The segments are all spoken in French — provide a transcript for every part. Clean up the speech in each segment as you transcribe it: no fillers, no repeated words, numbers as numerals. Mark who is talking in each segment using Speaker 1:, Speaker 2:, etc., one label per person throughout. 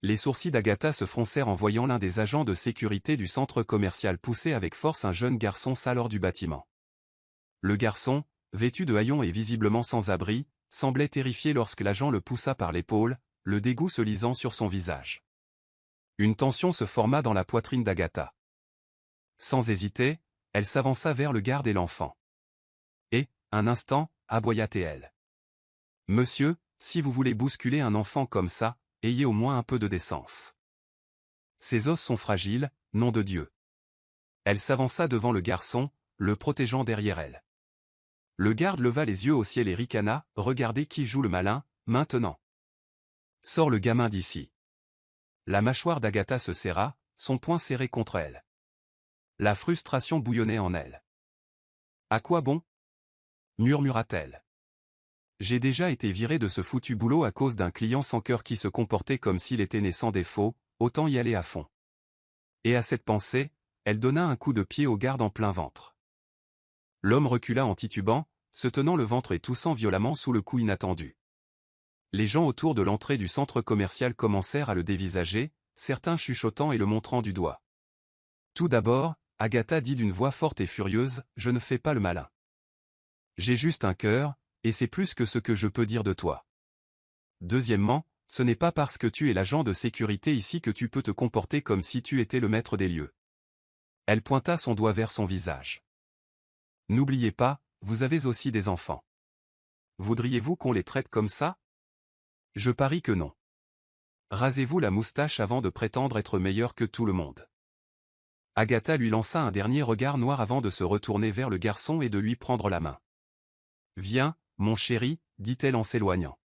Speaker 1: Les sourcils d'Agatha se froncèrent en voyant l'un des agents de sécurité du centre commercial pousser avec force un jeune garçon sale hors du bâtiment. Le garçon, vêtu de haillons et visiblement sans abri, semblait terrifié lorsque l'agent le poussa par l'épaule, le dégoût se lisant sur son visage. Une tension se forma dans la poitrine d'Agatha. Sans hésiter, elle s'avança vers le garde et l'enfant. Et, un instant, aboya-t-elle. « Monsieur, si vous voulez bousculer un enfant comme ça, ayez au moins un peu de décence. Ses os sont fragiles, nom de Dieu. » Elle s'avança devant le garçon, le protégeant derrière elle. Le garde leva les yeux au ciel et ricana, « Regardez qui joue le malin, maintenant. Sors le gamin d'ici. » La mâchoire d'Agatha se serra, son poing serré contre elle. La frustration bouillonnait en elle. « À quoi bon ?» murmura-t-elle. « J'ai déjà été virée de ce foutu boulot à cause d'un client sans cœur qui se comportait comme s'il était né sans défaut, autant y aller à fond. » Et à cette pensée, elle donna un coup de pied au garde en plein ventre. L'homme recula en titubant, se tenant le ventre et toussant violemment sous le coup inattendu. Les gens autour de l'entrée du centre commercial commencèrent à le dévisager, certains chuchotant et le montrant du doigt. Tout d'abord, Agatha dit d'une voix forte et furieuse, « Je ne fais pas le malin. J'ai juste un cœur, et c'est plus que ce que je peux dire de toi. Deuxièmement, ce n'est pas parce que tu es l'agent de sécurité ici que tu peux te comporter comme si tu étais le maître des lieux. » Elle pointa son doigt vers son visage. « N'oubliez pas, vous avez aussi des enfants. Voudriez-vous qu'on les traite comme ça? Je parie que non. Rasez-vous la moustache avant de prétendre être meilleur que tout le monde. » Agatha lui lança un dernier regard noir avant de se retourner vers le garçon et de lui prendre la main. « Viens, mon chéri, dit-elle en s'éloignant.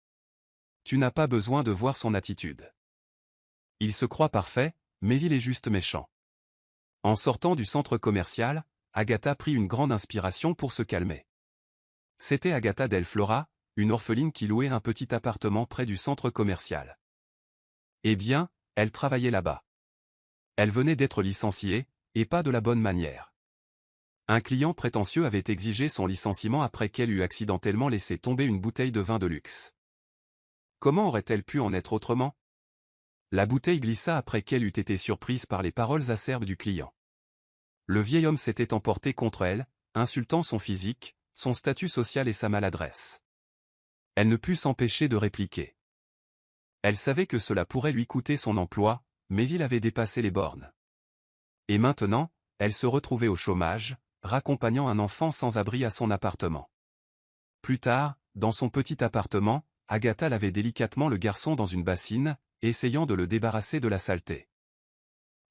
Speaker 1: Tu n'as pas besoin de voir son attitude. Il se croit parfait, mais il est juste méchant. » En sortant du centre commercial, Agatha prit une grande inspiration pour se calmer. C'était Agatha Del Flora, une orpheline qui louait un petit appartement près du centre commercial. Eh bien, elle travaillait là-bas. Elle venait d'être licenciée, et pas de la bonne manière. Un client prétentieux avait exigé son licenciement après qu'elle eût accidentellement laissé tomber une bouteille de vin de luxe. Comment aurait-elle pu en être autrement? La bouteille glissa après qu'elle eût été surprise par les paroles acerbes du client. Le vieil homme s'était emporté contre elle, insultant son physique, son statut social et sa maladresse. Elle ne put s'empêcher de répliquer. Elle savait que cela pourrait lui coûter son emploi, mais il avait dépassé les bornes. Et maintenant, elle se retrouvait au chômage, raccompagnant un enfant sans abri à son appartement. Plus tard, dans son petit appartement, Agatha lavait délicatement le garçon dans une bassine, essayant de le débarrasser de la saleté.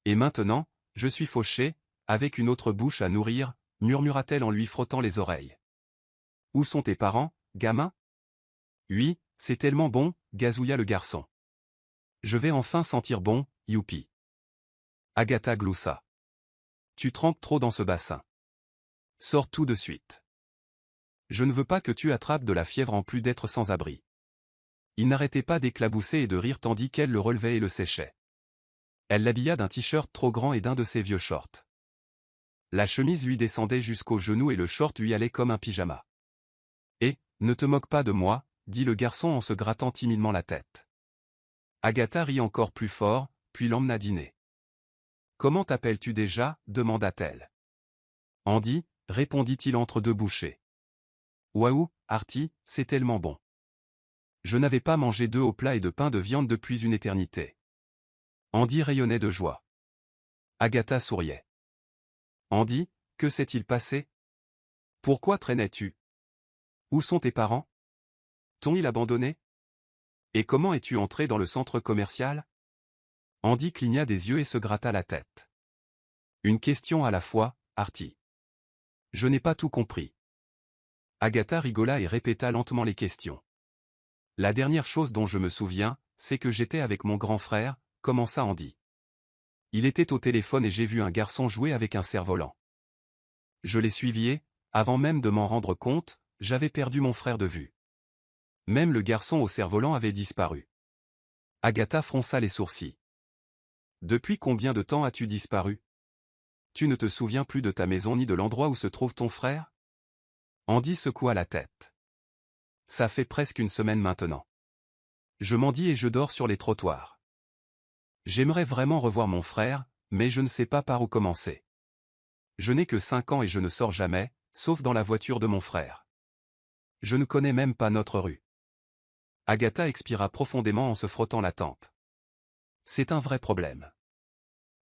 Speaker 1: Et maintenant, je suis fauchée, avec une autre bouche à nourrir, murmura-t-elle en lui frottant les oreilles. Où sont tes parents, gamin? Oui, c'est tellement bon, gazouilla le garçon. Je vais enfin sentir bon, youpi. Agatha gloussa. Tu trempes trop dans ce bassin. Sors tout de suite. Je ne veux pas que tu attrapes de la fièvre en plus d'être sans abri. Il n'arrêtait pas d'éclabousser et de rire tandis qu'elle le relevait et le séchait. Elle l'habilla d'un t-shirt trop grand et d'un de ses vieux shorts. La chemise lui descendait jusqu'aux genoux et le short lui allait comme un pyjama. Et, ne te moque pas de moi, dit le garçon en se grattant timidement la tête. Agatha rit encore plus fort, puis l'emmena dîner. Comment t'appelles-tu déjà? Demanda-t-elle. Andy, répondit-il entre deux bouchées. Waouh, Artie, c'est tellement bon. Je n'avais pas mangé d'œufs au plat et de pain de viande depuis une éternité. Andy rayonnait de joie. Agatha souriait. Andy, que s'est-il passé? Pourquoi traînais-tu? Où sont tes parents? T'ont-ils abandonné? Et comment es-tu entré dans le centre commercial? Andy cligna des yeux et se gratta la tête. Une question à la fois, Artie. Je n'ai pas tout compris. Agatha rigola et répéta lentement les questions. La dernière chose dont je me souviens, c'est que j'étais avec mon grand frère, commença Andy. Il était au téléphone et j'ai vu un garçon jouer avec un cerf-volant. Je l'ai suivi et, avant même de m'en rendre compte, j'avais perdu mon frère de vue. Même le garçon au cerf-volant avait disparu. Agatha fronça les sourcils. Depuis combien de temps as-tu disparu? Tu ne te souviens plus de ta maison ni de l'endroit où se trouve ton frère? Andy secoua la tête. Ça fait presque une semaine maintenant. Je mendie et je dors sur les trottoirs. J'aimerais vraiment revoir mon frère, mais je ne sais pas par où commencer. Je n'ai que 5 ans et je ne sors jamais, sauf dans la voiture de mon frère. Je ne connais même pas notre rue. Agatha expira profondément en se frottant la tempe. C'est un vrai problème.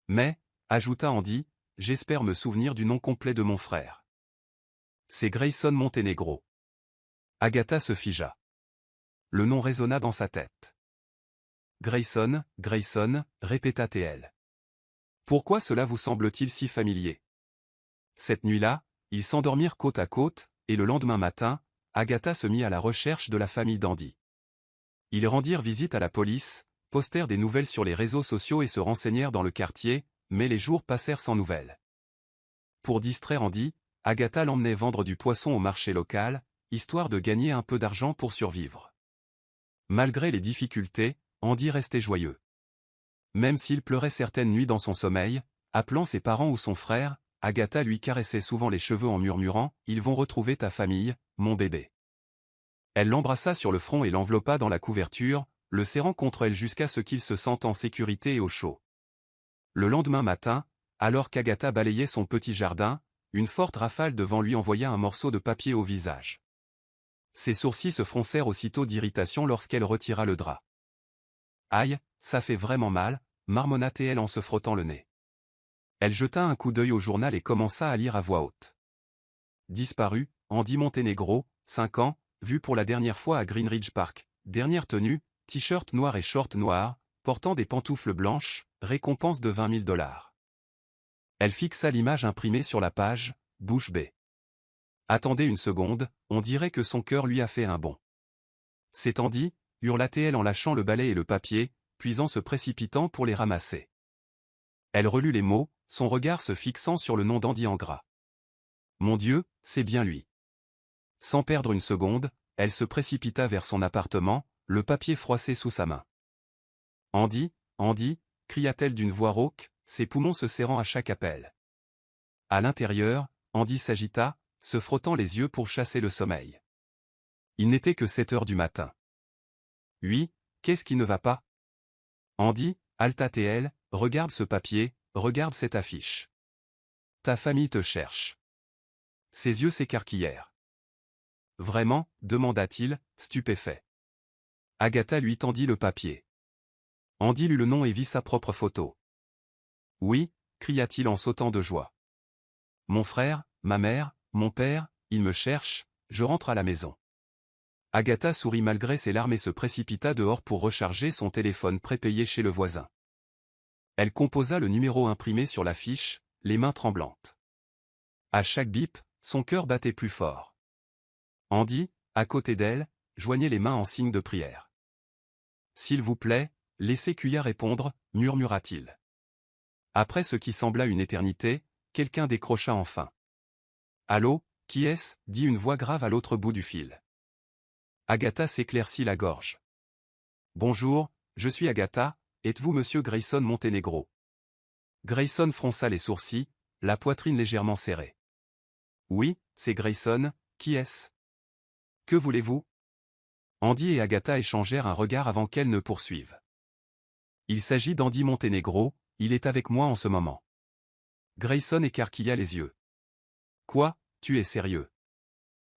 Speaker 1: Mais, ajouta Andy, j'espère me souvenir du nom complet de mon frère. C'est Grayson Montenegro. Agatha se figea. Le nom résonna dans sa tête. Grayson, Grayson, répéta-t-elle. Pourquoi cela vous semble-t-il si familier? Cette nuit-là, ils s'endormirent côte à côte, et le lendemain matin, Agatha se mit à la recherche de la famille d'Andy. Ils rendirent visite à la police, postèrent des nouvelles sur les réseaux sociaux et se renseignèrent dans le quartier, mais les jours passèrent sans nouvelles. Pour distraire Andy, Agatha l'emmenait vendre du poisson au marché local, histoire de gagner un peu d'argent pour survivre. Malgré les difficultés, Andy restait joyeux. Même s'il pleurait certaines nuits dans son sommeil, appelant ses parents ou son frère, Agatha lui caressait souvent les cheveux en murmurant « Ils vont retrouver ta famille, mon bébé ». Elle l'embrassa sur le front et l'enveloppa dans la couverture, le serrant contre elle jusqu'à ce qu'il se sente en sécurité et au chaud. Le lendemain matin, alors qu'Agatha balayait son petit jardin, une forte rafale de vent lui envoya un morceau de papier au visage. Ses sourcils se froncèrent aussitôt d'irritation lorsqu'elle retira le drap. « Aïe, ça fait vraiment mal », marmonna-t-elle en se frottant le nez. Elle jeta un coup d'œil au journal et commença à lire à voix haute. Disparu, Andy Montenegro, 5 ans, vu pour la dernière fois à Greenridge Park, dernière tenue, t-shirt noir et short noir, portant des pantoufles blanches, récompense de $20 000. Elle fixa l'image imprimée sur la page, bouche bée. Attendez une seconde, on dirait que son cœur lui a fait un bond. C'est Andy, hurla-t-elle en lâchant le balai et le papier, puis en se précipitant pour les ramasser. Elle relut les mots, son regard se fixant sur le nom d'Andy en gras. Mon Dieu, c'est bien lui. Sans perdre une seconde, elle se précipita vers son appartement, le papier froissé sous sa main. Andy, Andy, cria-t-elle d'une voix rauque, ses poumons se serrant à chaque appel. À l'intérieur, Andy s'agita, se frottant les yeux pour chasser le sommeil. Il n'était que 7 heures du matin. Oui, qu'est-ce qui ne va pas? Andy, halta-t-elle, regarde ce papier, regarde cette affiche. Ta famille te cherche. Ses yeux s'écarquillèrent. Vraiment, demanda-t-il, stupéfait. Agatha lui tendit le papier. Andy lut le nom et vit sa propre photo. Oui, cria-t-il en sautant de joie. Mon frère, ma mère, mon père, ils me cherchent, je rentre à la maison. Agatha sourit malgré ses larmes et se précipita dehors pour recharger son téléphone prépayé chez le voisin. Elle composa le numéro imprimé sur l'affiche, les mains tremblantes. À chaque bip, son cœur battait plus fort. Andy, à côté d'elle, joignait les mains en signe de prière. S'il vous plaît, laissez Cuya répondre, murmura-t-il. Après ce qui sembla une éternité, quelqu'un décrocha enfin. Allô, qui est-ce? Dit une voix grave à l'autre bout du fil. Agatha s'éclaircit la gorge. Bonjour, je suis Agatha, êtes-vous monsieur Grayson Montenegro? Grayson fronça les sourcils, la poitrine légèrement serrée. Oui, c'est Grayson, qui est-ce? Que voulez-vous? Andy et Agatha échangèrent un regard avant qu'elle ne poursuive. Il s'agit d'Andy Montenegro, il est avec moi en ce moment. Grayson écarquilla les yeux. Quoi, tu es sérieux?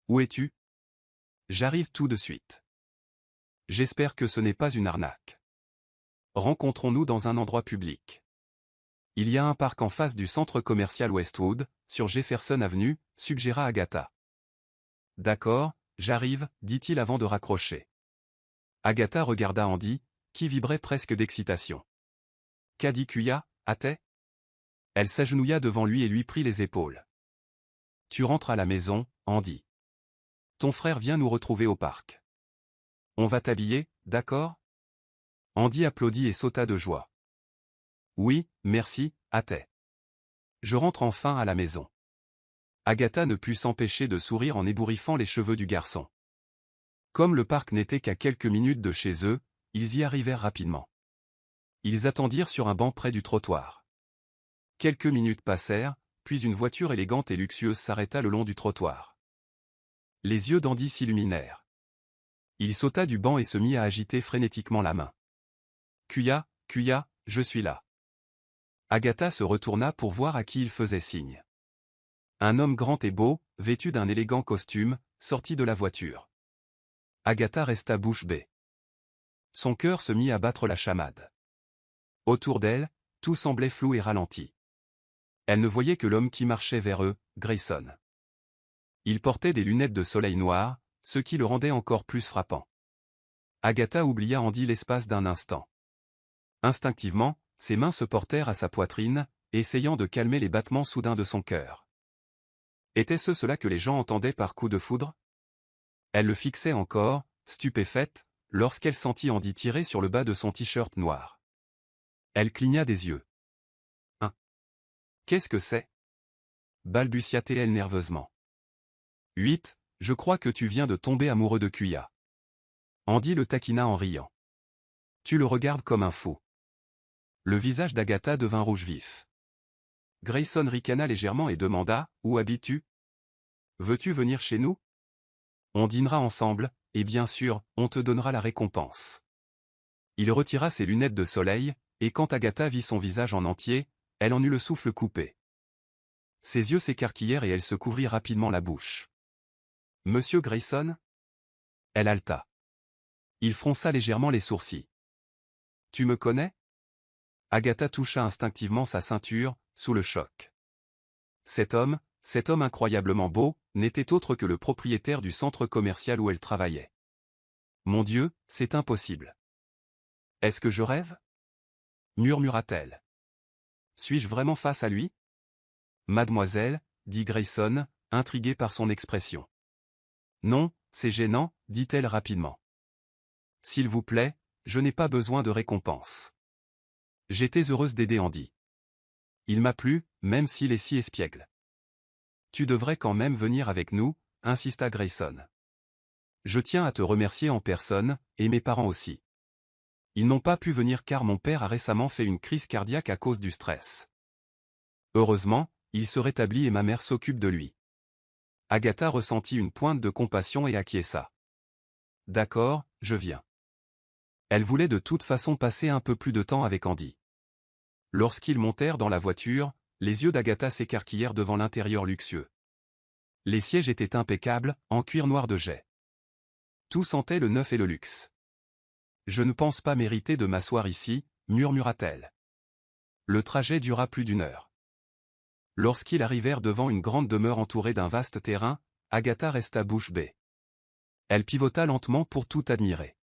Speaker 1: Où es-tu? J'arrive tout de suite. J'espère que ce n'est pas une arnaque. Rencontrons-nous dans un endroit public. Il y a un parc en face du centre commercial Westwood, sur Jefferson Avenue, suggéra Agatha. D'accord, j'arrive, dit-il avant de raccrocher. Agatha regarda Andy, qui vibrait presque d'excitation. Qu'a dit Cuya, a-t-elle? Elle s'agenouilla devant lui et lui prit les épaules. Tu rentres à la maison, Andy. Ton frère vient nous retrouver au parc. On va t'habiller, d'accord? Andy applaudit et sauta de joie. Oui, merci, a-t-elle. Je rentre enfin à la maison. Agatha ne put s'empêcher de sourire en ébouriffant les cheveux du garçon. Comme le parc n'était qu'à quelques minutes de chez eux, ils y arrivèrent rapidement. Ils attendirent sur un banc près du trottoir. Quelques minutes passèrent, puis une voiture élégante et luxueuse s'arrêta le long du trottoir. Les yeux d'Andy s'illuminèrent. Il sauta du banc et se mit à agiter frénétiquement la main. Cuya, Cuya, je suis là. Agatha se retourna pour voir à qui il faisait signe. Un homme grand et beau, vêtu d'un élégant costume, sortit de la voiture. Agatha resta bouche bée. Son cœur se mit à battre la chamade. Autour d'elle, tout semblait flou et ralenti. Elle ne voyait que l'homme qui marchait vers eux, Grayson. Il portait des lunettes de soleil noires, ce qui le rendait encore plus frappant. Agatha oublia Andy l'espace d'un instant. Instinctivement, ses mains se portèrent à sa poitrine, essayant de calmer les battements soudains de son cœur. Était-ce cela que les gens entendaient par coup de foudre? Elle le fixait encore, stupéfaite, lorsqu'elle sentit Andy tirer sur le bas de son t-shirt noir. Elle cligna des yeux. Hein? Qu'est-ce que c'est? Balbutia-t-elle nerveusement. 8. Je crois que tu viens de tomber amoureux de Kuya. Andy le taquina en riant. Tu le regardes comme un fou. Le visage d'Agatha devint rouge vif. Grayson ricana légèrement et demanda, où habites-tu? Veux-tu venir chez nous? On dînera ensemble, et bien sûr, on te donnera la récompense. Il retira ses lunettes de soleil, et quand Agatha vit son visage en entier, elle en eut le souffle coupé. Ses yeux s'écarquillèrent et elle se couvrit rapidement la bouche. Monsieur Grayson? Elle haleta. Il fronça légèrement les sourcils. Tu me connais? Agatha toucha instinctivement sa ceinture, sous le choc. Cet homme incroyablement beau, n'était autre que le propriétaire du centre commercial où elle travaillait. Mon Dieu, c'est impossible. Est-ce que je rêve? Murmura-t-elle. Suis-je vraiment face à lui? Mademoiselle, dit Grayson, intrigué par son expression. Non, c'est gênant, dit-elle rapidement. S'il vous plaît, je n'ai pas besoin de récompense. J'étais heureuse d'aider Andy. Il m'a plu, même s'il est si espiègle. Tu devrais quand même venir avec nous, insista Grayson. Je tiens à te remercier en personne, et mes parents aussi. Ils n'ont pas pu venir car mon père a récemment fait une crise cardiaque à cause du stress. Heureusement, il se rétablit et ma mère s'occupe de lui. Agatha ressentit une pointe de compassion et acquiesça. D'accord, je viens. Elle voulait de toute façon passer un peu plus de temps avec Andy. Lorsqu'ils montèrent dans la voiture, les yeux d'Agatha s'écarquillèrent devant l'intérieur luxueux. Les sièges étaient impeccables, en cuir noir de jet. Tout sentait le neuf et le luxe. Je ne pense pas mériter de m'asseoir ici, murmura-t-elle. Le trajet dura plus d'1 heure. Lorsqu'ils arrivèrent devant une grande demeure entourée d'un vaste terrain, Agatha resta bouche bée. Elle pivota lentement pour tout admirer.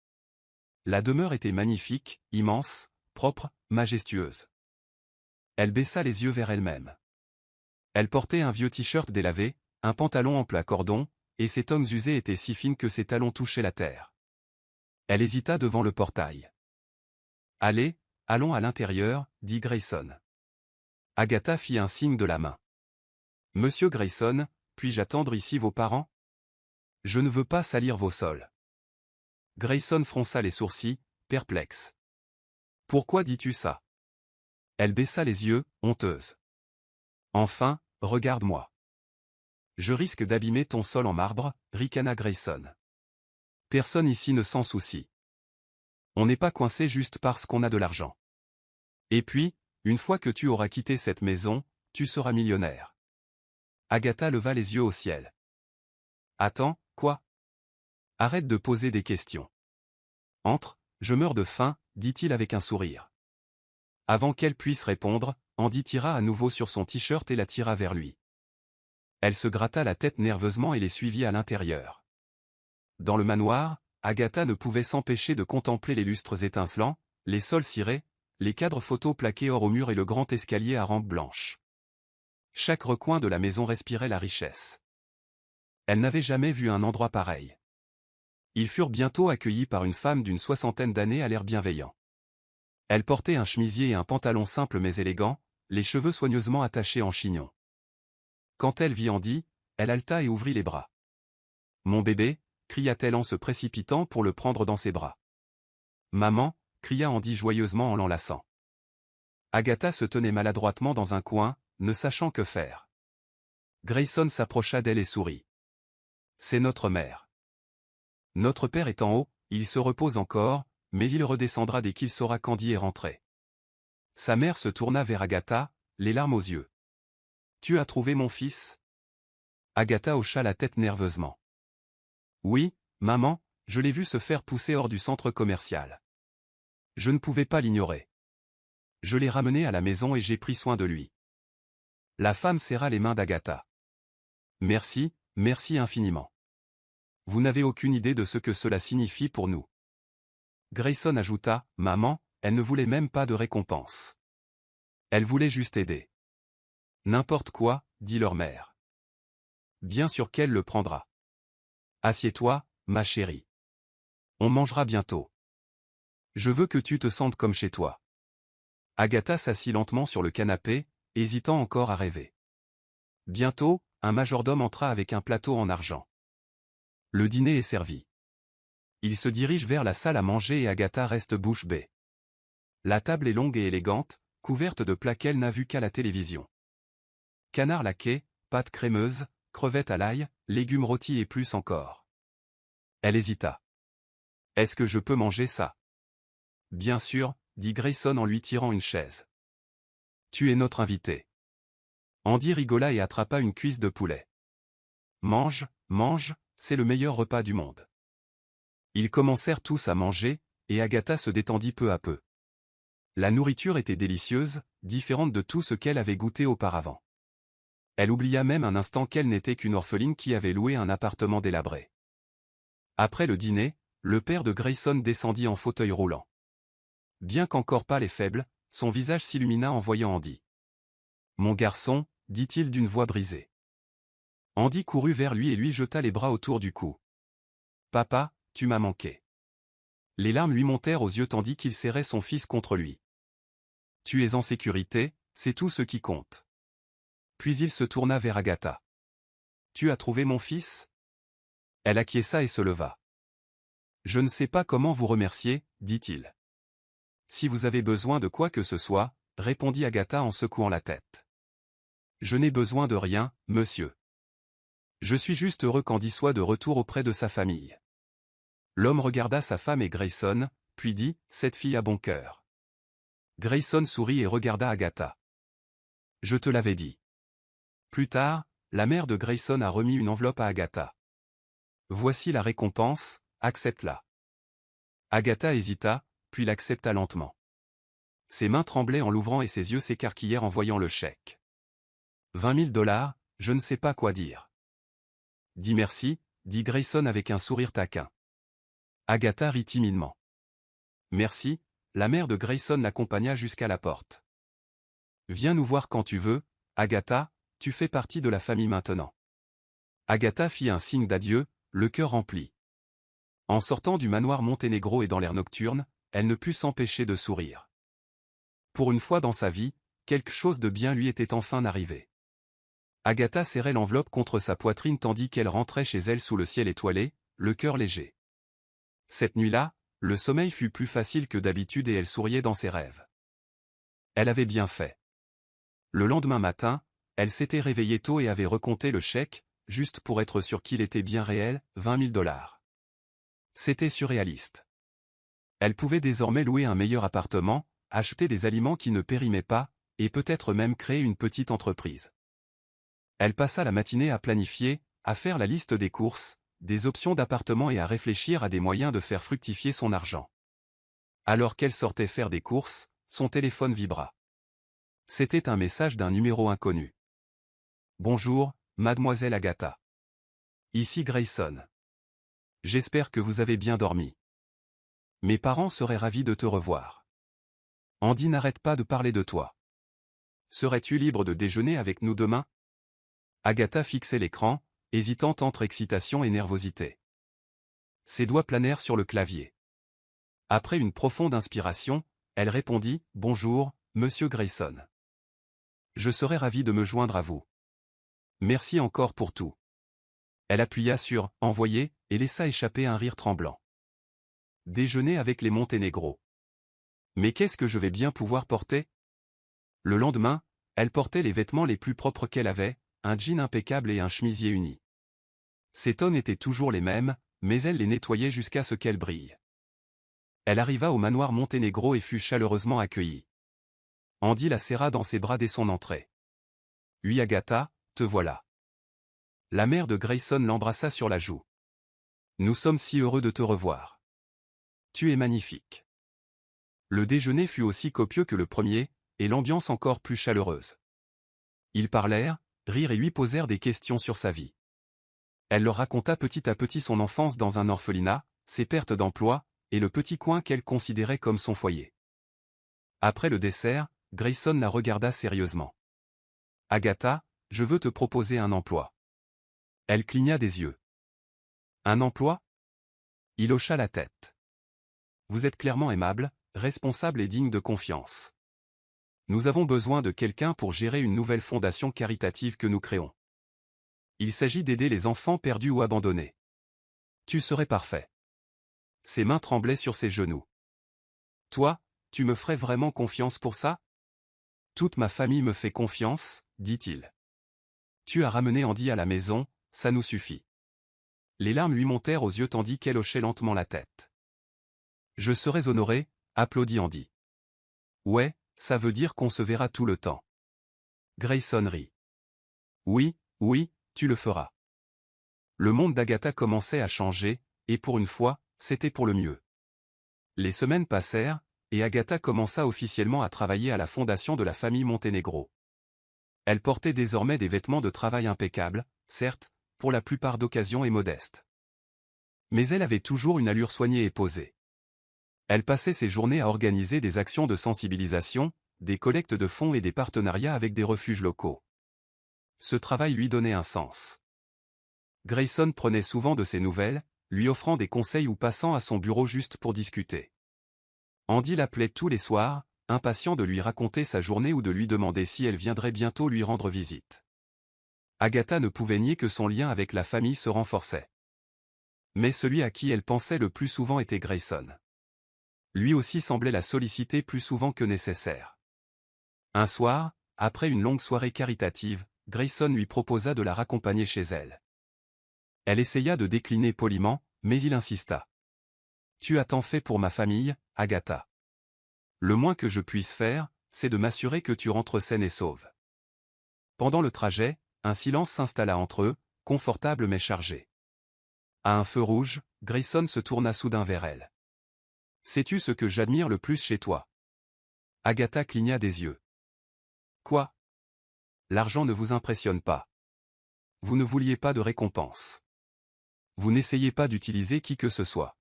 Speaker 1: La demeure était magnifique, immense, propre, majestueuse. Elle baissa les yeux vers elle-même. Elle portait un vieux t-shirt délavé, un pantalon ample à cordons, et ses tongs usés étaient si fines que ses talons touchaient la terre. Elle hésita devant le portail. Allez, allons à l'intérieur, dit Grayson. Agatha fit un signe de la main. Monsieur Grayson, puis-je attendre ici vos parents? Je ne veux pas salir vos sols. Grayson fronça les sourcils, perplexe. Pourquoi dis-tu ça? Elle baissa les yeux, honteuse. Enfin, regarde-moi. Je risque d'abîmer ton sol en marbre, ricana Grayson. Personne ici ne s'en soucie. On n'est pas coincé juste parce qu'on a de l'argent. Et puis, une fois que tu auras quitté cette maison, tu seras millionnaire. Agatha leva les yeux au ciel. Attends, quoi? Arrête de poser des questions. Entre, je meurs de faim, dit-il avec un sourire. Avant qu'elle puisse répondre, Andy tira à nouveau sur son t-shirt et la tira vers lui. Elle se gratta la tête nerveusement et les suivit à l'intérieur. Dans le manoir, Agatha ne pouvait s'empêcher de contempler les lustres étincelants, les sols cirés, les cadres photos plaqués or au mur et le grand escalier à rampe blanche. Chaque recoin de la maison respirait la richesse. Elle n'avait jamais vu un endroit pareil. Ils furent bientôt accueillis par une femme d'une 60aine d'années à l'air bienveillant. Elle portait un chemisier et un pantalon simple mais élégant, les cheveux soigneusement attachés en chignon. Quand elle vit Andy, elle haleta et ouvrit les bras. « Mon bébé » cria-t-elle en se précipitant pour le prendre dans ses bras. « Maman » cria Andy joyeusement en l'enlaçant. Agatha se tenait maladroitement dans un coin, ne sachant que faire. Grayson s'approcha d'elle et sourit. « C'est notre mère. Notre père est en haut, il se repose encore, mais il redescendra dès qu'il saura qu'Andy est rentré. » Sa mère se tourna vers Agatha, les larmes aux yeux. « Tu as trouvé mon fils ?» Agatha hocha la tête nerveusement. « Oui, maman, je l'ai vu se faire pousser hors du centre commercial. Je ne pouvais pas l'ignorer. Je l'ai ramené à la maison et j'ai pris soin de lui. » La femme serra les mains d'Agatha. « Merci, merci infiniment. Vous n'avez aucune idée de ce que cela signifie pour nous. » Grayson ajouta, « Maman, elle ne voulait même pas de récompense. Elle voulait juste aider. »« N'importe quoi, » dit leur mère. « Bien sûr qu'elle le prendra. Assieds-toi, ma chérie. On mangera bientôt. Je veux que tu te sentes comme chez toi. » Agatha s'assit lentement sur le canapé, hésitant encore à rêver. Bientôt, un majordome entra avec un plateau en argent. Le dîner est servi. Il se dirige vers la salle à manger et Agatha reste bouche bée. La table est longue et élégante, couverte de plats qu'elle n'a vus qu'à la télévision. Canard laqué, pâtes crémeuses, crevettes à l'ail, légumes rôtis et plus encore. Elle hésita. « Est-ce que je peux manger ça ?»« Bien sûr, » dit Grayson en lui tirant une chaise. « Tu es notre invité. » Andy rigola et attrapa une cuisse de poulet. « Mange, mange, c'est le meilleur repas du monde. » Ils commencèrent tous à manger, et Agatha se détendit peu à peu. La nourriture était délicieuse, différente de tout ce qu'elle avait goûté auparavant. Elle oublia même un instant qu'elle n'était qu'une orpheline qui avait loué un appartement délabré. Après le dîner, le père de Grayson descendit en fauteuil roulant. Bien qu'encore pâle et faible, son visage s'illumina en voyant Andy. « Mon garçon, » dit-il d'une voix brisée. Andy courut vers lui et lui jeta les bras autour du cou. « Papa, tu m'as manqué. » Les larmes lui montèrent aux yeux tandis qu'il serrait son fils contre lui. « Tu es en sécurité, c'est tout ce qui compte. » Puis il se tourna vers Agatha. « Tu as trouvé mon fils ?» Elle acquiesça et se leva. « Je ne sais pas comment vous remercier, » dit-il. « Si vous avez besoin de quoi que ce soit, » répondit Agatha en secouant la tête. « Je n'ai besoin de rien, monsieur. Je suis juste heureux qu'Andy soit de retour auprès de sa famille. » L'homme regarda sa femme et Grayson, puis dit, « Cette fille a bon cœur. » Grayson sourit et regarda Agatha. « Je te l'avais dit. » Plus tard, la mère de Grayson a remis une enveloppe à Agatha. « Voici la récompense, accepte-la. » Agatha hésita, puis l'accepta lentement. Ses mains tremblaient en l'ouvrant et ses yeux s'écarquillèrent en voyant le chèque. 20 000 $, je ne sais pas quoi dire. « Dis merci, » dit Grayson avec un sourire taquin. Agatha rit timidement. « Merci », la mère de Grayson l'accompagna jusqu'à la porte. « Viens nous voir quand tu veux, Agatha, tu fais partie de la famille maintenant. » Agatha fit un signe d'adieu, le cœur rempli. En sortant du manoir Monténégro et dans l'air nocturne, elle ne put s'empêcher de sourire. Pour une fois dans sa vie, quelque chose de bien lui était enfin arrivé. Agatha serrait l'enveloppe contre sa poitrine tandis qu'elle rentrait chez elle sous le ciel étoilé, le cœur léger. Cette nuit-là, le sommeil fut plus facile que d'habitude et elle souriait dans ses rêves. Elle avait bien fait. Le lendemain matin, elle s'était réveillée tôt et avait recompté le chèque, juste pour être sûre qu'il était bien réel, 20 000 $. C'était surréaliste. Elle pouvait désormais louer un meilleur appartement, acheter des aliments qui ne périmaient pas, et peut-être même créer une petite entreprise. Elle passa la matinée à planifier, à faire la liste des courses, des options d'appartement et à réfléchir à des moyens de faire fructifier son argent. Alors qu'elle sortait faire des courses, son téléphone vibra. C'était un message d'un numéro inconnu. « Bonjour, mademoiselle Agatha. Ici Grayson. J'espère que vous avez bien dormi. Mes parents seraient ravis de te revoir. Andy n'arrête pas de parler de toi. Serais-tu libre de déjeuner avec nous demain ?» Agatha fixait l'écran, hésitant entre excitation et nervosité. Ses doigts planèrent sur le clavier. Après une profonde inspiration, elle répondit « Bonjour, monsieur Grayson. Je serais ravi de me joindre à vous. Merci encore pour tout. » Elle appuya sur « Envoyer » et laissa échapper un rire tremblant. Déjeuner avec les Monténégro. Mais qu'est-ce que je vais bien pouvoir porter? Le lendemain, elle portait les vêtements les plus propres qu'elle avait, un jean impeccable et un chemisier uni. Ses tonnes étaient toujours les mêmes, mais elle les nettoyait jusqu'à ce qu'elles brillent. Elle arriva au manoir Monténégro et fut chaleureusement accueillie. Andy la serra dans ses bras dès son entrée. « Oui Agatha, te voilà. » La mère de Grayson l'embrassa sur la joue. « Nous sommes si heureux de te revoir. Tu es magnifique. » Le déjeuner fut aussi copieux que le premier, et l'ambiance encore plus chaleureuse. Ils parlèrent, rirent et lui posèrent des questions sur sa vie. Elle leur raconta petit à petit son enfance dans un orphelinat, ses pertes d'emploi, et le petit coin qu'elle considérait comme son foyer. Après le dessert, Grayson la regarda sérieusement. « Agatha, je veux te proposer un emploi. » Elle cligna des yeux. « Un emploi ?» Il hocha la tête. « Vous êtes clairement aimable, responsable et digne de confiance. Nous avons besoin de quelqu'un pour gérer une nouvelle fondation caritative que nous créons. Il s'agit d'aider les enfants perdus ou abandonnés. Tu serais parfait. » Ses mains tremblaient sur ses genoux. « Toi, tu me ferais vraiment confiance pour ça ? » « Toute ma famille me fait confiance, dit-il. Tu as ramené Andy à la maison, ça nous suffit. » Les larmes lui montèrent aux yeux tandis qu'elle hochait lentement la tête. « Je serais honoré, » applaudit Andy. « Ouais, ça veut dire qu'on se verra tout le temps. » Grayson rit. « Oui, oui, tu le feras. » Le monde d'Agatha commençait à changer, et pour une fois, c'était pour le mieux. Les semaines passèrent, et Agatha commença officiellement à travailler à la fondation de la famille Montenegro. Elle portait désormais des vêtements de travail impeccables, certes, pour la plupart d'occasion et modestes. Mais elle avait toujours une allure soignée et posée. Elle passait ses journées à organiser des actions de sensibilisation, des collectes de fonds et des partenariats avec des refuges locaux. Ce travail lui donnait un sens. Grayson prenait souvent de ses nouvelles, lui offrant des conseils ou passant à son bureau juste pour discuter. Andy l'appelait tous les soirs, impatient de lui raconter sa journée ou de lui demander si elle viendrait bientôt lui rendre visite. Agatha ne pouvait nier que son lien avec la famille se renforçait. Mais celui à qui elle pensait le plus souvent était Grayson. Lui aussi semblait la solliciter plus souvent que nécessaire. Un soir, après une longue soirée caritative, Grayson lui proposa de la raccompagner chez elle. Elle essaya de décliner poliment, mais il insista. « Tu as tant fait pour ma famille, Agatha. Le moins que je puisse faire, c'est de m'assurer que tu rentres saine et sauve. » Pendant le trajet, un silence s'installa entre eux, confortable mais chargé. À un feu rouge, Grayson se tourna soudain vers elle. « Sais-tu ce que j'admire le plus chez toi ?» Agatha cligna des yeux. « Quoi ? L'argent ne vous impressionne pas. Vous ne vouliez pas de récompense. Vous n'essayez pas d'utiliser qui que ce soit.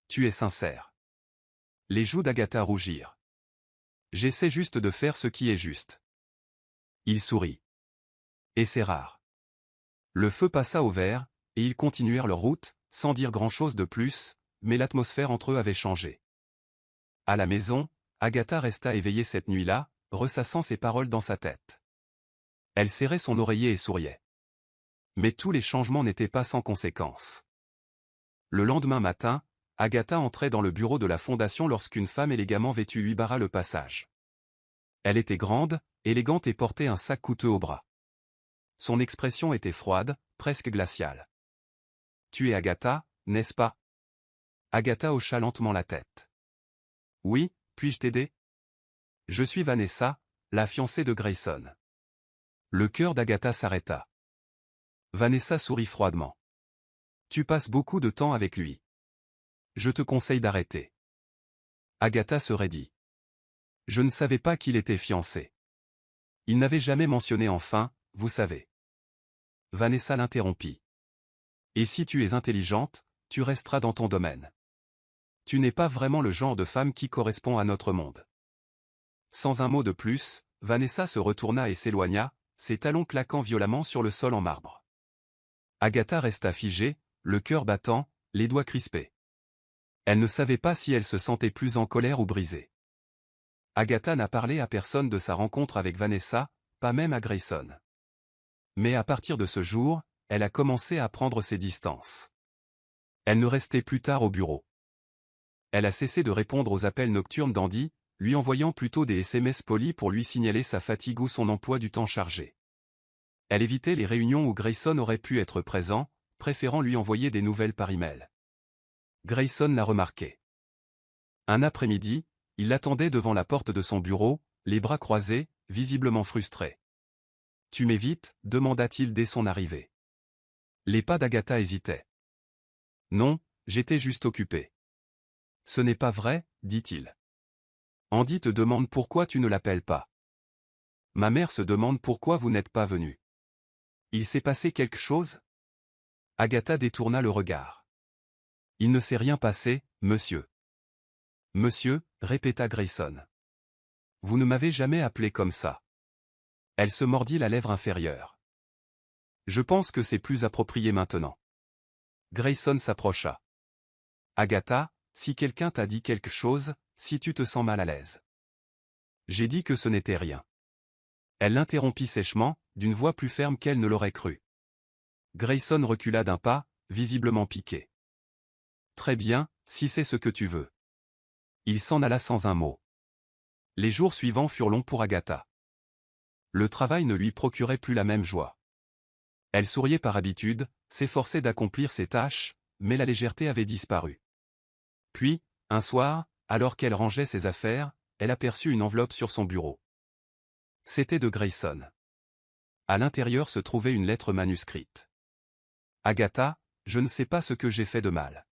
Speaker 1: Tu es sincère. » Les joues d'Agatha rougirent. « J'essaie juste de faire ce qui est juste. » Il sourit. « Et c'est rare. » Le feu passa au vert, et ils continuèrent leur route, sans dire grand-chose de plus, mais l'atmosphère entre eux avait changé. À la maison, Agatha resta éveillée cette nuit-là, ressassant ses paroles dans sa tête. Elle serrait son oreiller et souriait. Mais tous les changements n'étaient pas sans conséquences. Le lendemain matin, Agatha entrait dans le bureau de la fondation lorsqu'une femme élégamment vêtue lui barra le passage. Elle était grande, élégante et portait un sac coûteux au bras. Son expression était froide, presque glaciale. « Tu es Agatha, n'est-ce pas ?» Agatha hocha lentement la tête. « Oui, puis-je t'aider ?»« Je suis Vanessa, la fiancée de Grayson. » Le cœur d'Agatha s'arrêta. Vanessa sourit froidement. « Tu passes beaucoup de temps avec lui. Je te conseille d'arrêter. » Agatha se raidit. « Je ne savais pas qu'il était fiancé. Il n'avait jamais mentionné enfin, vous savez. » Vanessa l'interrompit. « Et si tu es intelligente, tu resteras dans ton domaine. Tu n'es pas vraiment le genre de femme qui correspond à notre monde. » Sans un mot de plus, Vanessa se retourna et s'éloigna, ses talons claquant violemment sur le sol en marbre. Agatha resta figée, le cœur battant, les doigts crispés. Elle ne savait pas si elle se sentait plus en colère ou brisée. Agatha n'a parlé à personne de sa rencontre avec Vanessa, pas même à Grayson. Mais à partir de ce jour, elle a commencé à prendre ses distances. Elle ne restait plus tard au bureau. Elle a cessé de répondre aux appels nocturnes d'Andy, lui envoyant plutôt des SMS polis pour lui signaler sa fatigue ou son emploi du temps chargé. Elle évitait les réunions où Grayson aurait pu être présent, préférant lui envoyer des nouvelles par email. Grayson l'a remarqué. Un après-midi, il l'attendait devant la porte de son bureau, les bras croisés, visiblement frustré. « Tu m'évites » demanda-t-il dès son arrivée. Les pas d'Agatha hésitaient. « Non, j'étais juste occupé. »« Ce n'est pas vrai, dit-il. Andy te demande pourquoi tu ne l'appelles pas. Ma mère se demande pourquoi vous n'êtes pas venu. Il s'est passé quelque chose ?» Agatha détourna le regard. « Il ne s'est rien passé, monsieur. »« Monsieur » répéta Grayson. « Vous ne m'avez jamais appelé comme ça. » Elle se mordit la lèvre inférieure. « Je pense que c'est plus approprié maintenant. » Grayson s'approcha. « Agatha, si quelqu'un t'a dit quelque chose, si tu te sens mal à l'aise. » J'ai dit que ce n'était rien. Elle l'interrompit sèchement, d'une voix plus ferme qu'elle ne l'aurait cru. Grayson recula d'un pas, visiblement piqué. « Très bien, si c'est ce que tu veux. » Il s'en alla sans un mot. Les jours suivants furent longs pour Agatha. Le travail ne lui procurait plus la même joie. Elle souriait par habitude, s'efforçait d'accomplir ses tâches, mais la légèreté avait disparu. Puis, un soir, alors qu'elle rangeait ses affaires, elle aperçut une enveloppe sur son bureau. C'était de Grayson. À l'intérieur se trouvait une lettre manuscrite. « Agatha, je ne sais pas ce que j'ai fait de mal.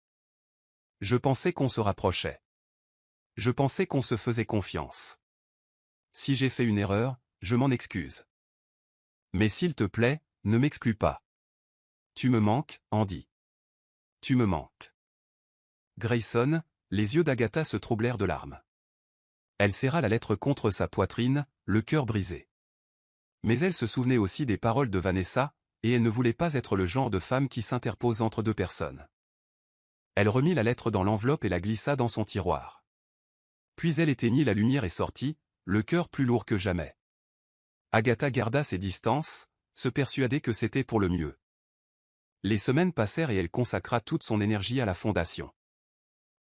Speaker 1: Je pensais qu'on se rapprochait. Je pensais qu'on se faisait confiance. Si j'ai fait une erreur, je m'en excuse. Mais s'il te plaît, ne m'exclus pas. Tu me manques, Andy. Tu me manques. » Grayson, les yeux d'Agatha se troublèrent de larmes. Elle serra la lettre contre sa poitrine, le cœur brisé. Mais elle se souvenait aussi des paroles de Vanessa, et elle ne voulait pas être le genre de femme qui s'interpose entre deux personnes. Elle remit la lettre dans l'enveloppe et la glissa dans son tiroir. Puis elle éteignit la lumière et sortit, le cœur plus lourd que jamais. Agatha garda ses distances, se persuadait que c'était pour le mieux. Les semaines passèrent et elle consacra toute son énergie à la fondation.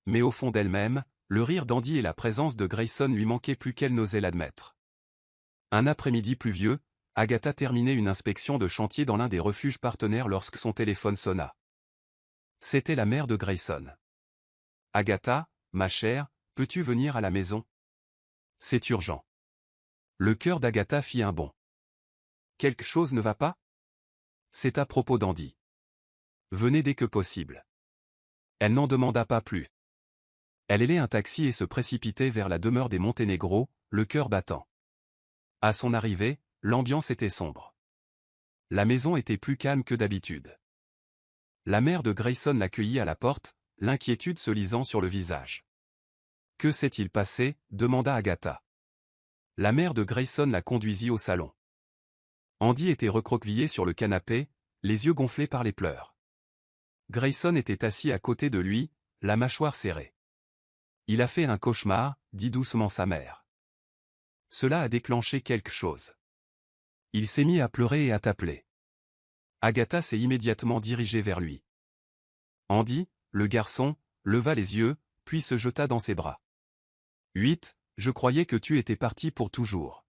Speaker 1: Mais au fond d'elle-même, le rire d'Andy et la présence de Grayson lui manquaient plus qu'elle n'osait l'admettre. Un après-midi pluvieux, Agatha terminait une inspection de chantier dans l'un des refuges partenaires lorsque son téléphone sonna. C'était la mère de Grayson. « Agatha, ma chère, peux-tu venir à la maison ? C'est urgent. » Le cœur d'Agatha fit un bond. « Quelque chose ne va pas ? C'est à propos d'Andy. Venez dès que possible. » Elle n'en demanda pas plus. Elle hélait un taxi et se précipitait vers la demeure des Monténégro, le cœur battant. À son arrivée, l'ambiance était sombre. La maison était plus calme que d'habitude. La mère de Grayson l'accueillit à la porte, l'inquiétude se lisant sur le visage. « Que s'est-il passé » demanda Agatha. La mère de Grayson la conduisit au salon. Andy était recroquevillé sur le canapé, les yeux gonflés par les pleurs. Grayson était assis à côté de lui, la mâchoire serrée. « Il a fait un cauchemar » dit doucement sa mère. Cela a déclenché quelque chose. Il s'est mis à pleurer et à t'appeler. Agatha s'est immédiatement dirigée vers lui. Andy, le garçon, leva les yeux, puis se jeta dans ses bras. « 8, je croyais que tu étais parti pour toujours. »«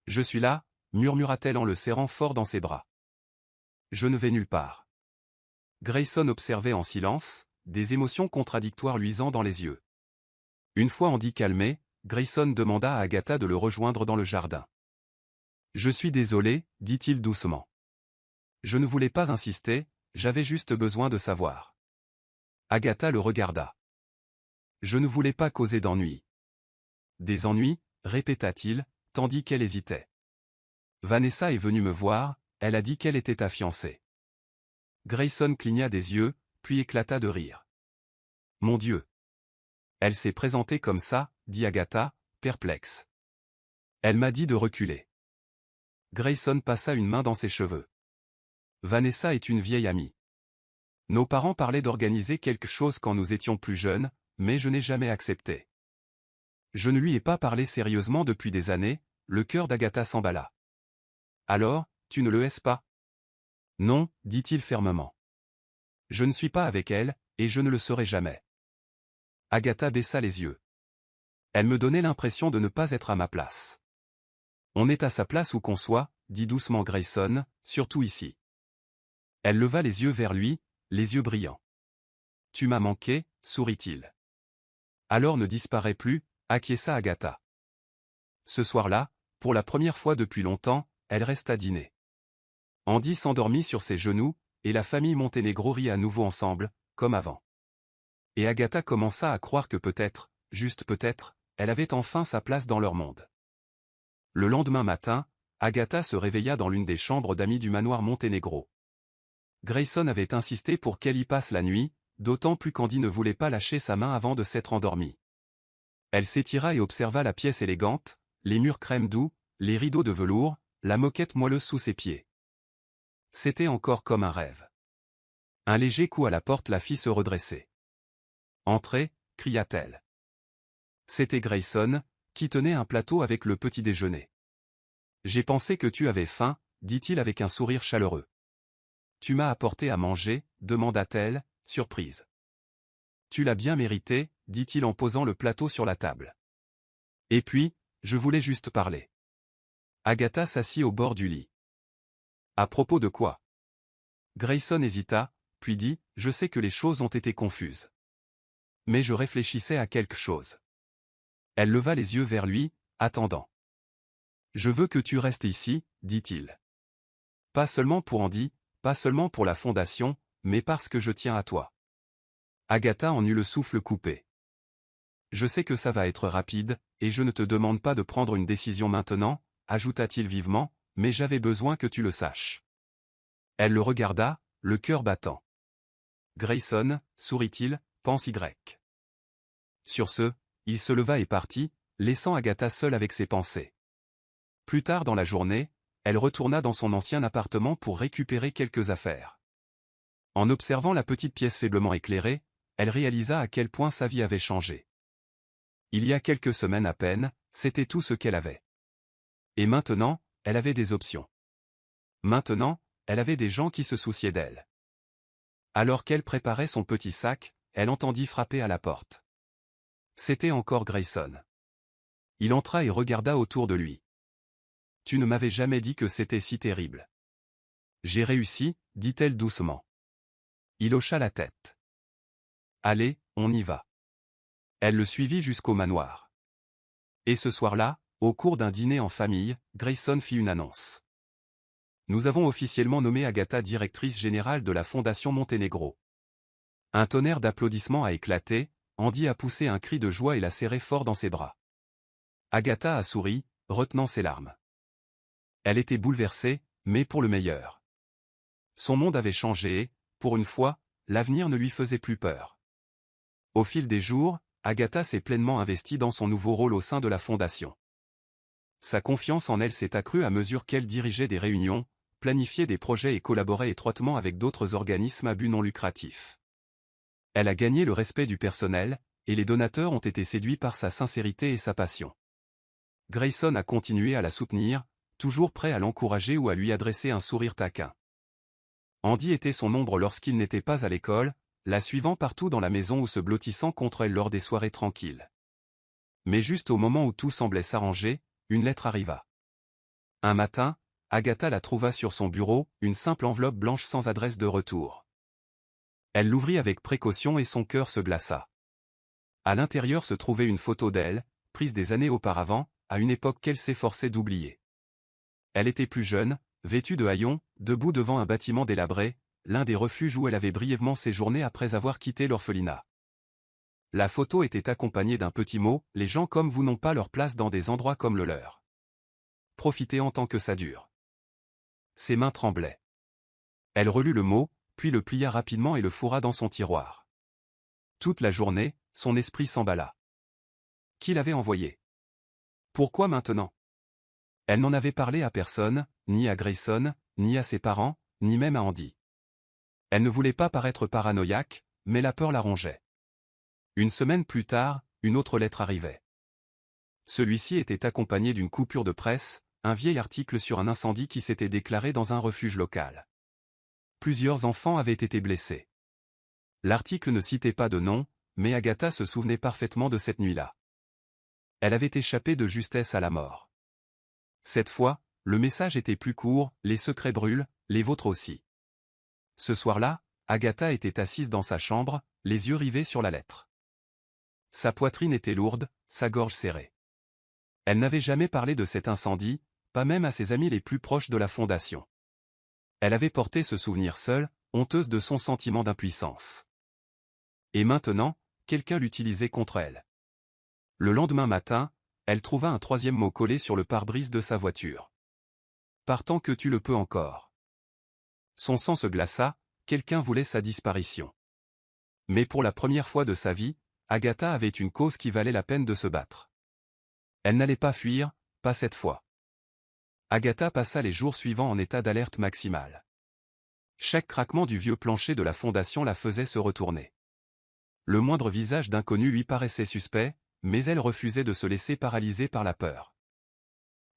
Speaker 1: Je suis là, » murmura-t-elle en le serrant fort dans ses bras. « Je ne vais nulle part. » Grayson observait en silence, des émotions contradictoires luisant dans les yeux. Une fois Andy calmé, Grayson demanda à Agatha de le rejoindre dans le jardin. « Je suis désolé, » dit-il doucement. « Je ne voulais pas insister, j'avais juste besoin de savoir. » Agatha le regarda. « Je ne voulais pas causer d'ennuis. »« Des ennuis » répéta-t-il, tandis qu'elle hésitait. « Vanessa est venue me voir, elle a dit qu'elle était ta fiancée. » Grayson cligna des yeux, puis éclata de rire. « Mon Dieu ! Elle s'est présentée comme ça, » dit Agatha, perplexe. « Elle m'a dit de reculer. » Grayson passa une main dans ses cheveux. « Vanessa est une vieille amie. Nos parents parlaient d'organiser quelque chose quand nous étions plus jeunes, mais je n'ai jamais accepté. Je ne lui ai pas parlé sérieusement depuis des années. » Le cœur d'Agatha s'emballa. « Alors, tu ne le haises pas ? » ?»« Non, » dit-il fermement. « Je ne suis pas avec elle, et je ne le serai jamais. » Agatha baissa les yeux. Elle me donnait l'impression de ne pas être à ma place. « On est à sa place où qu'on soit, » dit doucement Grayson, « surtout ici. » Elle leva les yeux vers lui, les yeux brillants. « Tu m'as manqué » sourit-il. « Alors ne disparais plus » acquiesça Agatha. Ce soir-là, pour la première fois depuis longtemps, elle resta dîner. Andy s'endormit sur ses genoux, et la famille Montenegro rit à nouveau ensemble, comme avant. Et Agatha commença à croire que peut-être, juste peut-être, elle avait enfin sa place dans leur monde. Le lendemain matin, Agatha se réveilla dans l'une des chambres d'amis du manoir Montenegro. Grayson avait insisté pour qu'elle y passe la nuit, d'autant plus qu'Andy ne voulait pas lâcher sa main avant de s'être endormie. Elle s'étira et observa la pièce élégante, les murs crème doux, les rideaux de velours, la moquette moelleuse sous ses pieds. C'était encore comme un rêve. Un léger coup à la porte la fit se redresser. « Entrez » cria-t-elle. C'était Grayson, qui tenait un plateau avec le petit déjeuner. « J'ai pensé que tu avais faim, » dit-il avec un sourire chaleureux. « Tu m'as apporté à manger » demanda-t-elle, surprise. « Tu l'as bien mérité » dit-il en posant le plateau sur la table. « Et puis, je voulais juste parler. » Agatha s'assit au bord du lit. « À propos de quoi ?» Grayson hésita, puis dit, « Je sais que les choses ont été confuses. Mais je réfléchissais à quelque chose. » Elle leva les yeux vers lui, attendant. « Je veux que tu restes ici, » dit-il. « Pas seulement pour Andy, pas seulement pour la fondation, mais parce que je tiens à toi. » Agatha en eut le souffle coupé. « Je sais que ça va être rapide, et je ne te demande pas de prendre une décision maintenant, » ajouta-t-il vivement, « mais j'avais besoin que tu le saches. » Elle le regarda, le cœur battant. « Grayson, sourit-il, pense Y. » Sur ce, il se leva et partit, laissant Agatha seule avec ses pensées. Plus tard dans la journée, elle retourna dans son ancien appartement pour récupérer quelques affaires. En observant la petite pièce faiblement éclairée, elle réalisa à quel point sa vie avait changé. Il y a quelques semaines à peine, c'était tout ce qu'elle avait. Et maintenant, elle avait des options. Maintenant, elle avait des gens qui se souciaient d'elle. Alors qu'elle préparait son petit sac, elle entendit frapper à la porte. C'était encore Grayson. Il entra et regarda autour de lui. « Tu ne m'avais jamais dit que c'était si terrible. »« J'ai réussi, » dit-elle doucement. Il hocha la tête. « Allez, on y va. » Elle le suivit jusqu'au manoir. Et ce soir-là, au cours d'un dîner en famille, Grayson fit une annonce. « Nous avons officiellement nommé Agatha directrice générale de la Fondation Montenegro. » Un tonnerre d'applaudissements a éclaté, Andy a poussé un cri de joie et l'a serré fort dans ses bras. Agatha a souri, retenant ses larmes. Elle était bouleversée, mais pour le meilleur. Son monde avait changé et, pour une fois, l'avenir ne lui faisait plus peur. Au fil des jours, Agatha s'est pleinement investie dans son nouveau rôle au sein de la Fondation. Sa confiance en elle s'est accrue à mesure qu'elle dirigeait des réunions, planifiait des projets et collaborait étroitement avec d'autres organismes à but non lucratif. Elle a gagné le respect du personnel, et les donateurs ont été séduits par sa sincérité et sa passion. Grayson a continué à la soutenir, toujours prêt à l'encourager ou à lui adresser un sourire taquin. Andy était son ombre lorsqu'il n'était pas à l'école, la suivant partout dans la maison ou se blottissant contre elle lors des soirées tranquilles. Mais juste au moment où tout semblait s'arranger, une lettre arriva. Un matin, Agatha la trouva sur son bureau, une simple enveloppe blanche sans adresse de retour. Elle l'ouvrit avec précaution et son cœur se glaça. À l'intérieur se trouvait une photo d'elle, prise des années auparavant, à une époque qu'elle s'efforçait d'oublier. Elle était plus jeune, vêtue de haillons, debout devant un bâtiment délabré, l'un des refuges où elle avait brièvement séjourné après avoir quitté l'orphelinat. La photo était accompagnée d'un petit mot, « Les gens comme vous n'ont pas leur place dans des endroits comme le leur. Profitez en tant que ça dure. » Ses mains tremblaient. Elle relut le mot, puis le plia rapidement et le fourra dans son tiroir. Toute la journée, son esprit s'emballa. Qui l'avait envoyé? Pourquoi maintenant? Elle n'en avait parlé à personne, ni à Grayson, ni à ses parents, ni même à Andy. Elle ne voulait pas paraître paranoïaque, mais la peur la rongeait. Une semaine plus tard, une autre lettre arrivait. Celui-ci était accompagné d'une coupure de presse, un vieil article sur un incendie qui s'était déclaré dans un refuge local. Plusieurs enfants avaient été blessés. L'article ne citait pas de nom, mais Agatha se souvenait parfaitement de cette nuit-là. Elle avait échappé de justesse à la mort. Cette fois, le message était plus court, les secrets brûlent, les vôtres aussi. Ce soir-là, Agatha était assise dans sa chambre, les yeux rivés sur la lettre. Sa poitrine était lourde, sa gorge serrée. Elle n'avait jamais parlé de cet incendie, pas même à ses amis les plus proches de la fondation. Elle avait porté ce souvenir seule, honteuse de son sentiment d'impuissance. Et maintenant, quelqu'un l'utilisait contre elle. Le lendemain matin, elle trouva un troisième mot collé sur le pare-brise de sa voiture. « Partant que tu le peux encore ». Son sang se glaça, quelqu'un voulait sa disparition. Mais pour la première fois de sa vie, Agatha avait une cause qui valait la peine de se battre. Elle n'allait pas fuir, pas cette fois. Agatha passa les jours suivants en état d'alerte maximale. Chaque craquement du vieux plancher de la fondation la faisait se retourner. Le moindre visage d'inconnu lui paraissait suspect, mais elle refusait de se laisser paralyser par la peur.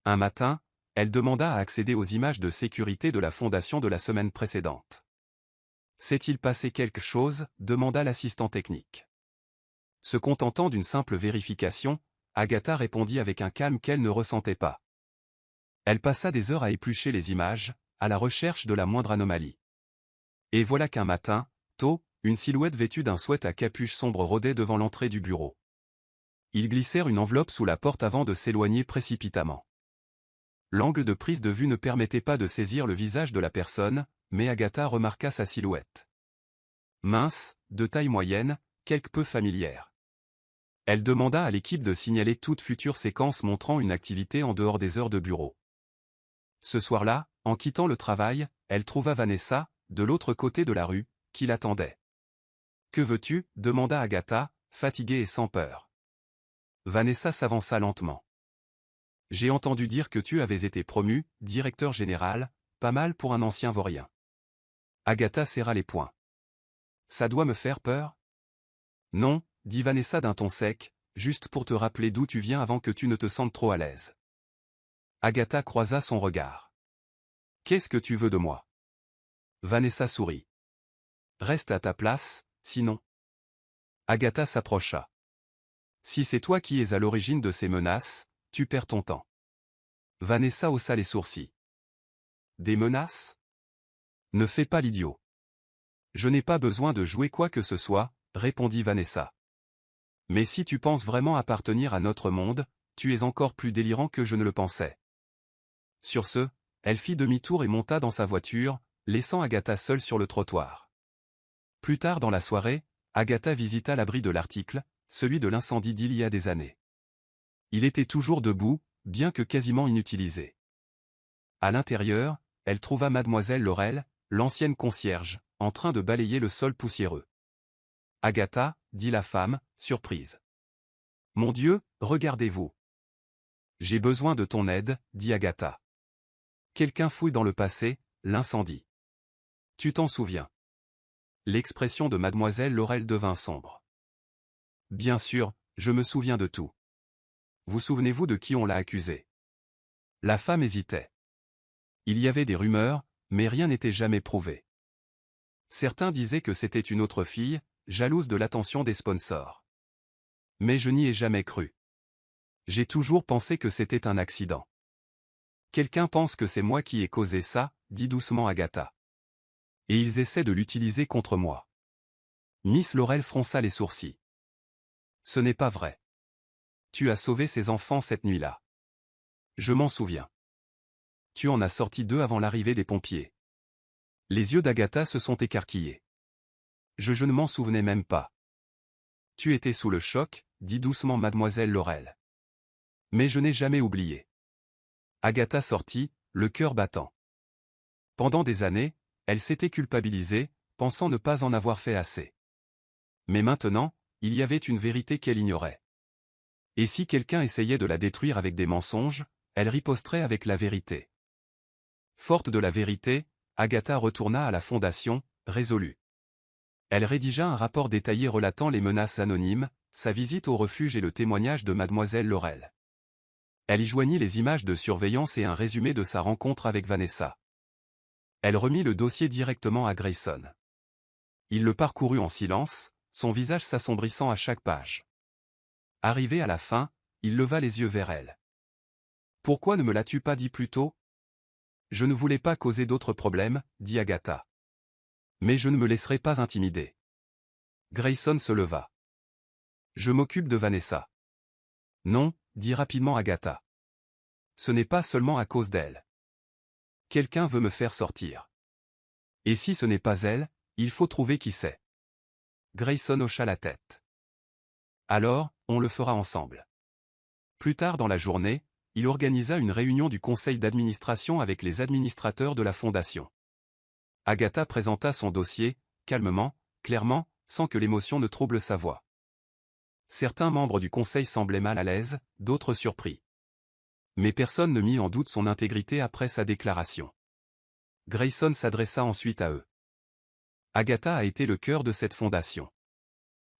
Speaker 1: Un matin, elle demanda à accéder aux images de sécurité de la fondation de la semaine précédente. « S'est-il passé quelque chose ?» demanda l'assistant technique. Se contentant d'une simple vérification, Agatha répondit avec un calme qu'elle ne ressentait pas. Elle passa des heures à éplucher les images, à la recherche de la moindre anomalie. Et voilà qu'un matin, tôt, une silhouette vêtue d'un sweat à capuche sombre rôdait devant l'entrée du bureau. Ils glissèrent une enveloppe sous la porte avant de s'éloigner précipitamment. L'angle de prise de vue ne permettait pas de saisir le visage de la personne, mais Agatha remarqua sa silhouette. Mince, de taille moyenne, quelque peu familière. Elle demanda à l'équipe de signaler toute future séquence montrant une activité en dehors des heures de bureau. Ce soir-là, en quittant le travail, elle trouva Vanessa, de l'autre côté de la rue, qui l'attendait. « Que veux-tu » demanda Agatha, fatiguée et sans peur. Vanessa s'avança lentement. « J'ai entendu dire que tu avais été promu, directeur général, pas mal pour un ancien vaurien. » Agatha serra les poings. « Ça doit me faire peur ?» « Non, » dit Vanessa d'un ton sec, juste pour te rappeler d'où tu viens avant que tu ne te sentes trop à l'aise. Agatha croisa son regard. « Qu'est-ce que tu veux de moi ?» Vanessa sourit. « Reste à ta place, sinon. » Agatha s'approcha. « Si c'est toi qui es à l'origine de ces menaces, tu perds ton temps. » Vanessa haussa les sourcils. « Des menaces ? Ne fais pas l'idiot. »« Je n'ai pas besoin de jouer quoi que ce soit, » répondit Vanessa. « Mais si tu penses vraiment appartenir à notre monde, tu es encore plus délirant que je ne le pensais. » Sur ce, elle fit demi-tour et monta dans sa voiture, laissant Agatha seule sur le trottoir. Plus tard dans la soirée, Agatha visita l'abri de l'article, celui de l'incendie d'il y a des années. Il était toujours debout, bien que quasiment inutilisé. À l'intérieur, elle trouva mademoiselle Laurel, l'ancienne concierge, en train de balayer le sol poussiéreux. « Agatha, » dit la femme, surprise. « Mon Dieu, regardez-vous. »« J'ai besoin de ton aide, » dit Agatha. « Quelqu'un fouille dans le passé, l'incendie. Tu t'en souviens ?» L'expression de mademoiselle Laurel devint sombre. « Bien sûr, je me souviens de tout. Vous souvenez-vous de qui on l'a accusé ?» La femme hésitait. Il y avait des rumeurs, mais rien n'était jamais prouvé. Certains disaient que c'était une autre fille, jalouse de l'attention des sponsors. Mais je n'y ai jamais cru. J'ai toujours pensé que c'était un accident. Quelqu'un pense que c'est moi qui ai causé ça, dit doucement Agatha. Et ils essaient de l'utiliser contre moi. Miss Laurel fronça les sourcils. Ce n'est pas vrai. Tu as sauvé ces enfants cette nuit-là. Je m'en souviens. Tu en as sorti 2 avant l'arrivée des pompiers. Les yeux d'Agatha se sont écarquillés. Je ne m'en souvenais même pas. Tu étais sous le choc, dit doucement mademoiselle Laurel. Mais je n'ai jamais oublié. Agatha sortit, le cœur battant. Pendant des années, elle s'était culpabilisée, pensant ne pas en avoir fait assez. Mais maintenant, il y avait une vérité qu'elle ignorait. Et si quelqu'un essayait de la détruire avec des mensonges, elle riposterait avec la vérité. Forte de la vérité, Agatha retourna à la fondation, résolue. Elle rédigea un rapport détaillé relatant les menaces anonymes, sa visite au refuge et le témoignage de mademoiselle Laurel. Elle y joignit les images de surveillance et un résumé de sa rencontre avec Vanessa. Elle remit le dossier directement à Grayson. Il le parcourut en silence, son visage s'assombrissant à chaque page. Arrivé à la fin, il leva les yeux vers elle. « Pourquoi ne me l'as-tu pas dit plus tôt ? » « Je ne voulais pas causer d'autres problèmes, » dit Agatha. « Mais je ne me laisserai pas intimider. » Grayson se leva. « Je m'occupe de Vanessa. »« Non, » dit rapidement Agatha. Ce n'est pas seulement à cause d'elle. Quelqu'un veut me faire sortir. Et si ce n'est pas elle, il faut trouver qui c'est. Grayson hocha la tête. Alors, on le fera ensemble. Plus tard dans la journée, il organisa une réunion du conseil d'administration avec les administrateurs de la fondation. Agatha présenta son dossier, calmement, clairement, sans que l'émotion ne trouble sa voix. Certains membres du conseil semblaient mal à l'aise, d'autres surpris. Mais personne ne mit en doute son intégrité après sa déclaration. Grayson s'adressa ensuite à eux. Agatha a été le cœur de cette fondation.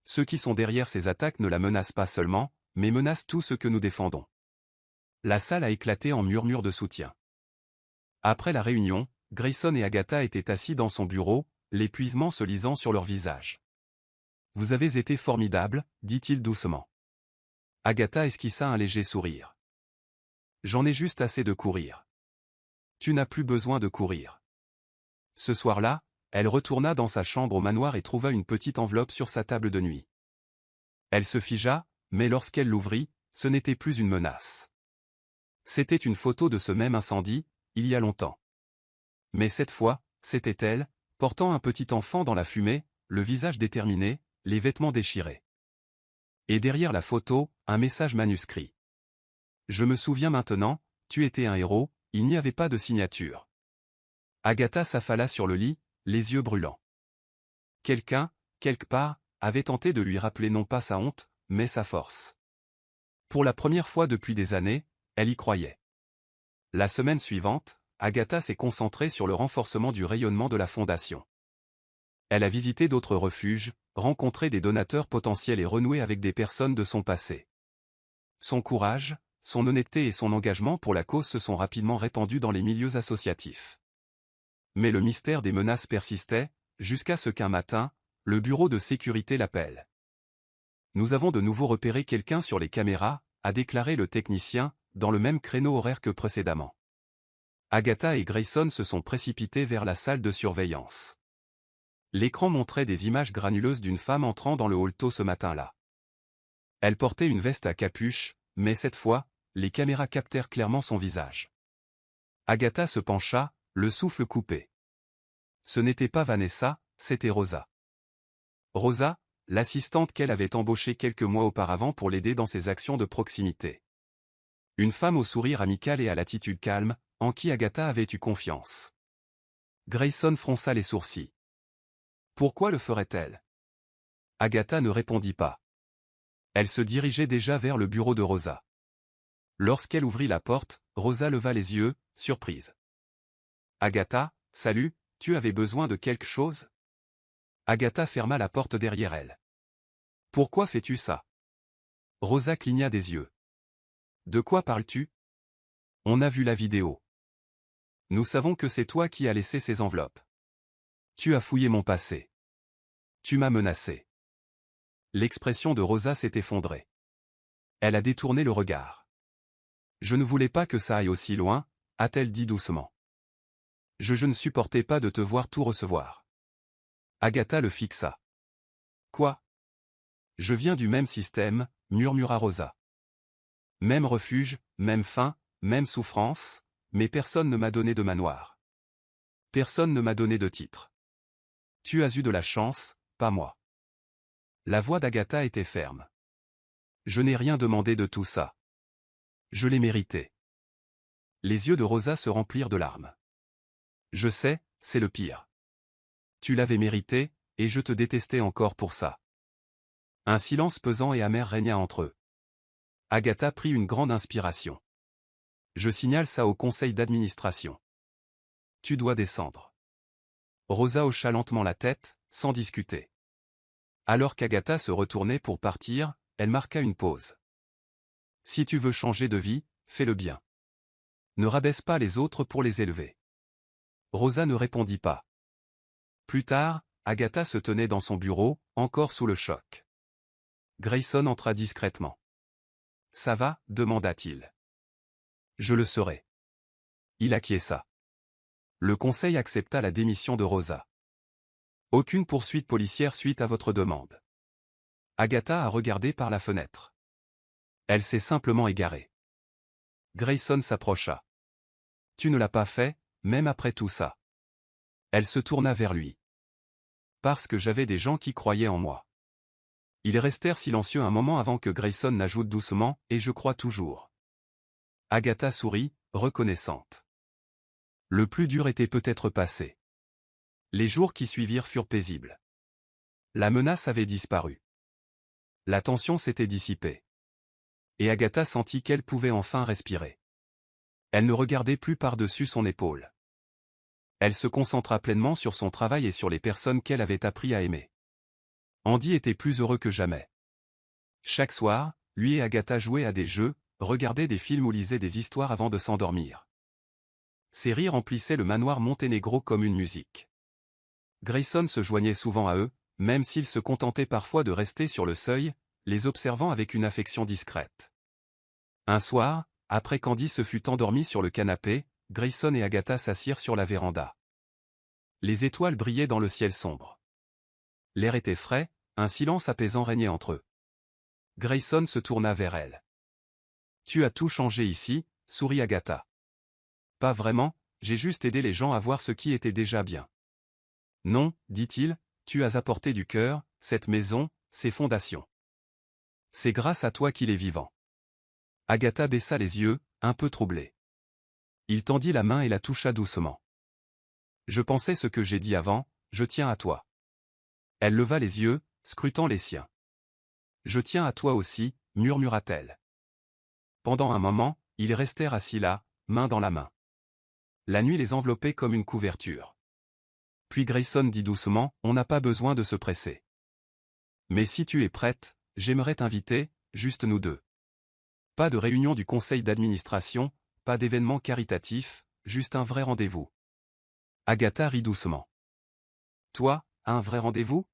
Speaker 1: Ceux qui sont derrière ces attaques ne la menacent pas seulement, mais menacent tout ce que nous défendons. La salle a éclaté en murmures de soutien. Après la réunion, Grayson et Agatha étaient assis dans son bureau, l'épuisement se lisant sur leurs visages. « Vous avez été formidable, dit-il doucement. Agatha esquissa un léger sourire. « J'en ai juste assez de courir. » « Tu n'as plus besoin de courir. » Ce soir-là, elle retourna dans sa chambre au manoir et trouva une petite enveloppe sur sa table de nuit. Elle se figea, mais lorsqu'elle l'ouvrit, ce n'était plus une menace. C'était une photo de ce même incendie, il y a longtemps. Mais cette fois, c'était elle, portant un petit enfant dans la fumée, le visage déterminé, les vêtements déchirés. Et derrière la photo, un message manuscrit. « Je me souviens maintenant, tu étais un héros, il n'y avait pas de signature. » Agatha s'affala sur le lit, les yeux brûlants. Quelqu'un, quelque part, avait tenté de lui rappeler non pas sa honte, mais sa force. Pour la première fois depuis des années, elle y croyait. La semaine suivante, Agatha s'est concentrée sur le renforcement du rayonnement de la fondation. Elle a visité d'autres refuges, rencontré des donateurs potentiels et renoué avec des personnes de son passé. Son courage, son honnêteté et son engagement pour la cause se sont rapidement répandus dans les milieux associatifs. Mais le mystère des menaces persistait, jusqu'à ce qu'un matin, le bureau de sécurité l'appelle. « Nous avons de nouveau repéré quelqu'un sur les caméras », a déclaré le technicien, dans le même créneau horaire que précédemment. Agatha et Grayson se sont précipités vers la salle de surveillance. L'écran montrait des images granuleuses d'une femme entrant dans le hall tôt ce matin-là. Elle portait une veste à capuche, mais cette fois, les caméras captèrent clairement son visage. Agatha se pencha, le souffle coupé. Ce n'était pas Vanessa, c'était Rosa. Rosa, l'assistante qu'elle avait embauchée quelques mois auparavant pour l'aider dans ses actions de proximité. Une femme au sourire amical et à l'attitude calme, en qui Agatha avait eu confiance. Grayson fronça les sourcils. Pourquoi le ferait-elle? Agatha ne répondit pas. Elle se dirigeait déjà vers le bureau de Rosa. Lorsqu'elle ouvrit la porte, Rosa leva les yeux, surprise. Agatha, salut, tu avais besoin de quelque chose? Agatha ferma la porte derrière elle. Pourquoi fais-tu ça? Rosa cligna des yeux. De quoi parles-tu? On a vu la vidéo. Nous savons que c'est toi qui as laissé ces enveloppes. Tu as fouillé mon passé. Tu m'as menacé. L'expression de Rosa s'est effondrée. Elle a détourné le regard. Je ne voulais pas que ça aille aussi loin, a-t-elle dit doucement. Je ne supportais pas de te voir tout recevoir. Agatha le fixa. Quoi? Je viens du même système, murmura Rosa. Même refuge, même faim, même souffrance, mais personne ne m'a donné de manoir. Personne ne m'a donné de titre. Tu as eu de la chance, pas moi. La voix d'Agatha était ferme. Je n'ai rien demandé de tout ça. Je l'ai mérité. Les yeux de Rosa se remplirent de larmes. Je sais, c'est le pire. Tu l'avais mérité, et je te détestais encore pour ça. Un silence pesant et amer régna entre eux. Agatha prit une grande inspiration. Je signale ça au conseil d'administration. Tu dois descendre. Rosa hocha lentement la tête, sans discuter. Alors qu'Agatha se retournait pour partir, elle marqua une pause. Si tu veux changer de vie, fais-le bien. Ne rabaisse pas les autres pour les élever. Rosa ne répondit pas. Plus tard, Agatha se tenait dans son bureau, encore sous le choc. Grayson entra discrètement. « Ça va ?» demanda-t-il. « Je le saurai. » Il acquiesça. Le conseil accepta la démission de Rosa. Aucune poursuite policière suite à votre demande. Agatha a regardé par la fenêtre. Elle s'est simplement égarée. Grayson s'approcha. Tu ne l'as pas fait, même après tout ça. Elle se tourna vers lui. Parce que j'avais des gens qui croyaient en moi. Ils restèrent silencieux un moment avant que Grayson n'ajoute doucement « et je crois toujours ». Agatha sourit, reconnaissante. Le plus dur était peut-être passé. Les jours qui suivirent furent paisibles. La menace avait disparu. La tension s'était dissipée. Et Agatha sentit qu'elle pouvait enfin respirer. Elle ne regardait plus par-dessus son épaule. Elle se concentra pleinement sur son travail et sur les personnes qu'elle avait appris à aimer. Andy était plus heureux que jamais. Chaque soir, lui et Agatha jouaient à des jeux, regardaient des films ou lisaient des histoires avant de s'endormir. Ses rires remplissaient le manoir Monténégro comme une musique. Grayson se joignait souvent à eux, même s'il se contentait parfois de rester sur le seuil, les observant avec une affection discrète. Un soir, après qu'Andy se fut endormi sur le canapé, Grayson et Agatha s'assirent sur la véranda. Les étoiles brillaient dans le ciel sombre. L'air était frais, un silence apaisant régnait entre eux. Grayson se tourna vers elle. « Tu as tout changé ici », sourit Agatha. « Pas vraiment, j'ai juste aidé les gens à voir ce qui était déjà bien. »« Non, dit-il, tu as apporté du cœur, cette maison, ses fondations. C'est grâce à toi qu'il est vivant. » Agatha baissa les yeux, un peu troublée. Il tendit la main et la toucha doucement. « Je pensais ce que j'ai dit avant, je tiens à toi. » Elle leva les yeux, scrutant les siens. « Je tiens à toi aussi, murmura-t-elle. » Pendant un moment, ils restèrent assis là, main dans la main. La nuit les enveloppait comme une couverture. Puis Grayson dit doucement, « On n'a pas besoin de se presser. Mais si tu es prête, j'aimerais t'inviter, juste nous deux. Pas de réunion du conseil d'administration, pas d'événement caritatif, juste un vrai rendez-vous. » Agatha rit doucement. « Toi, un vrai rendez-vous »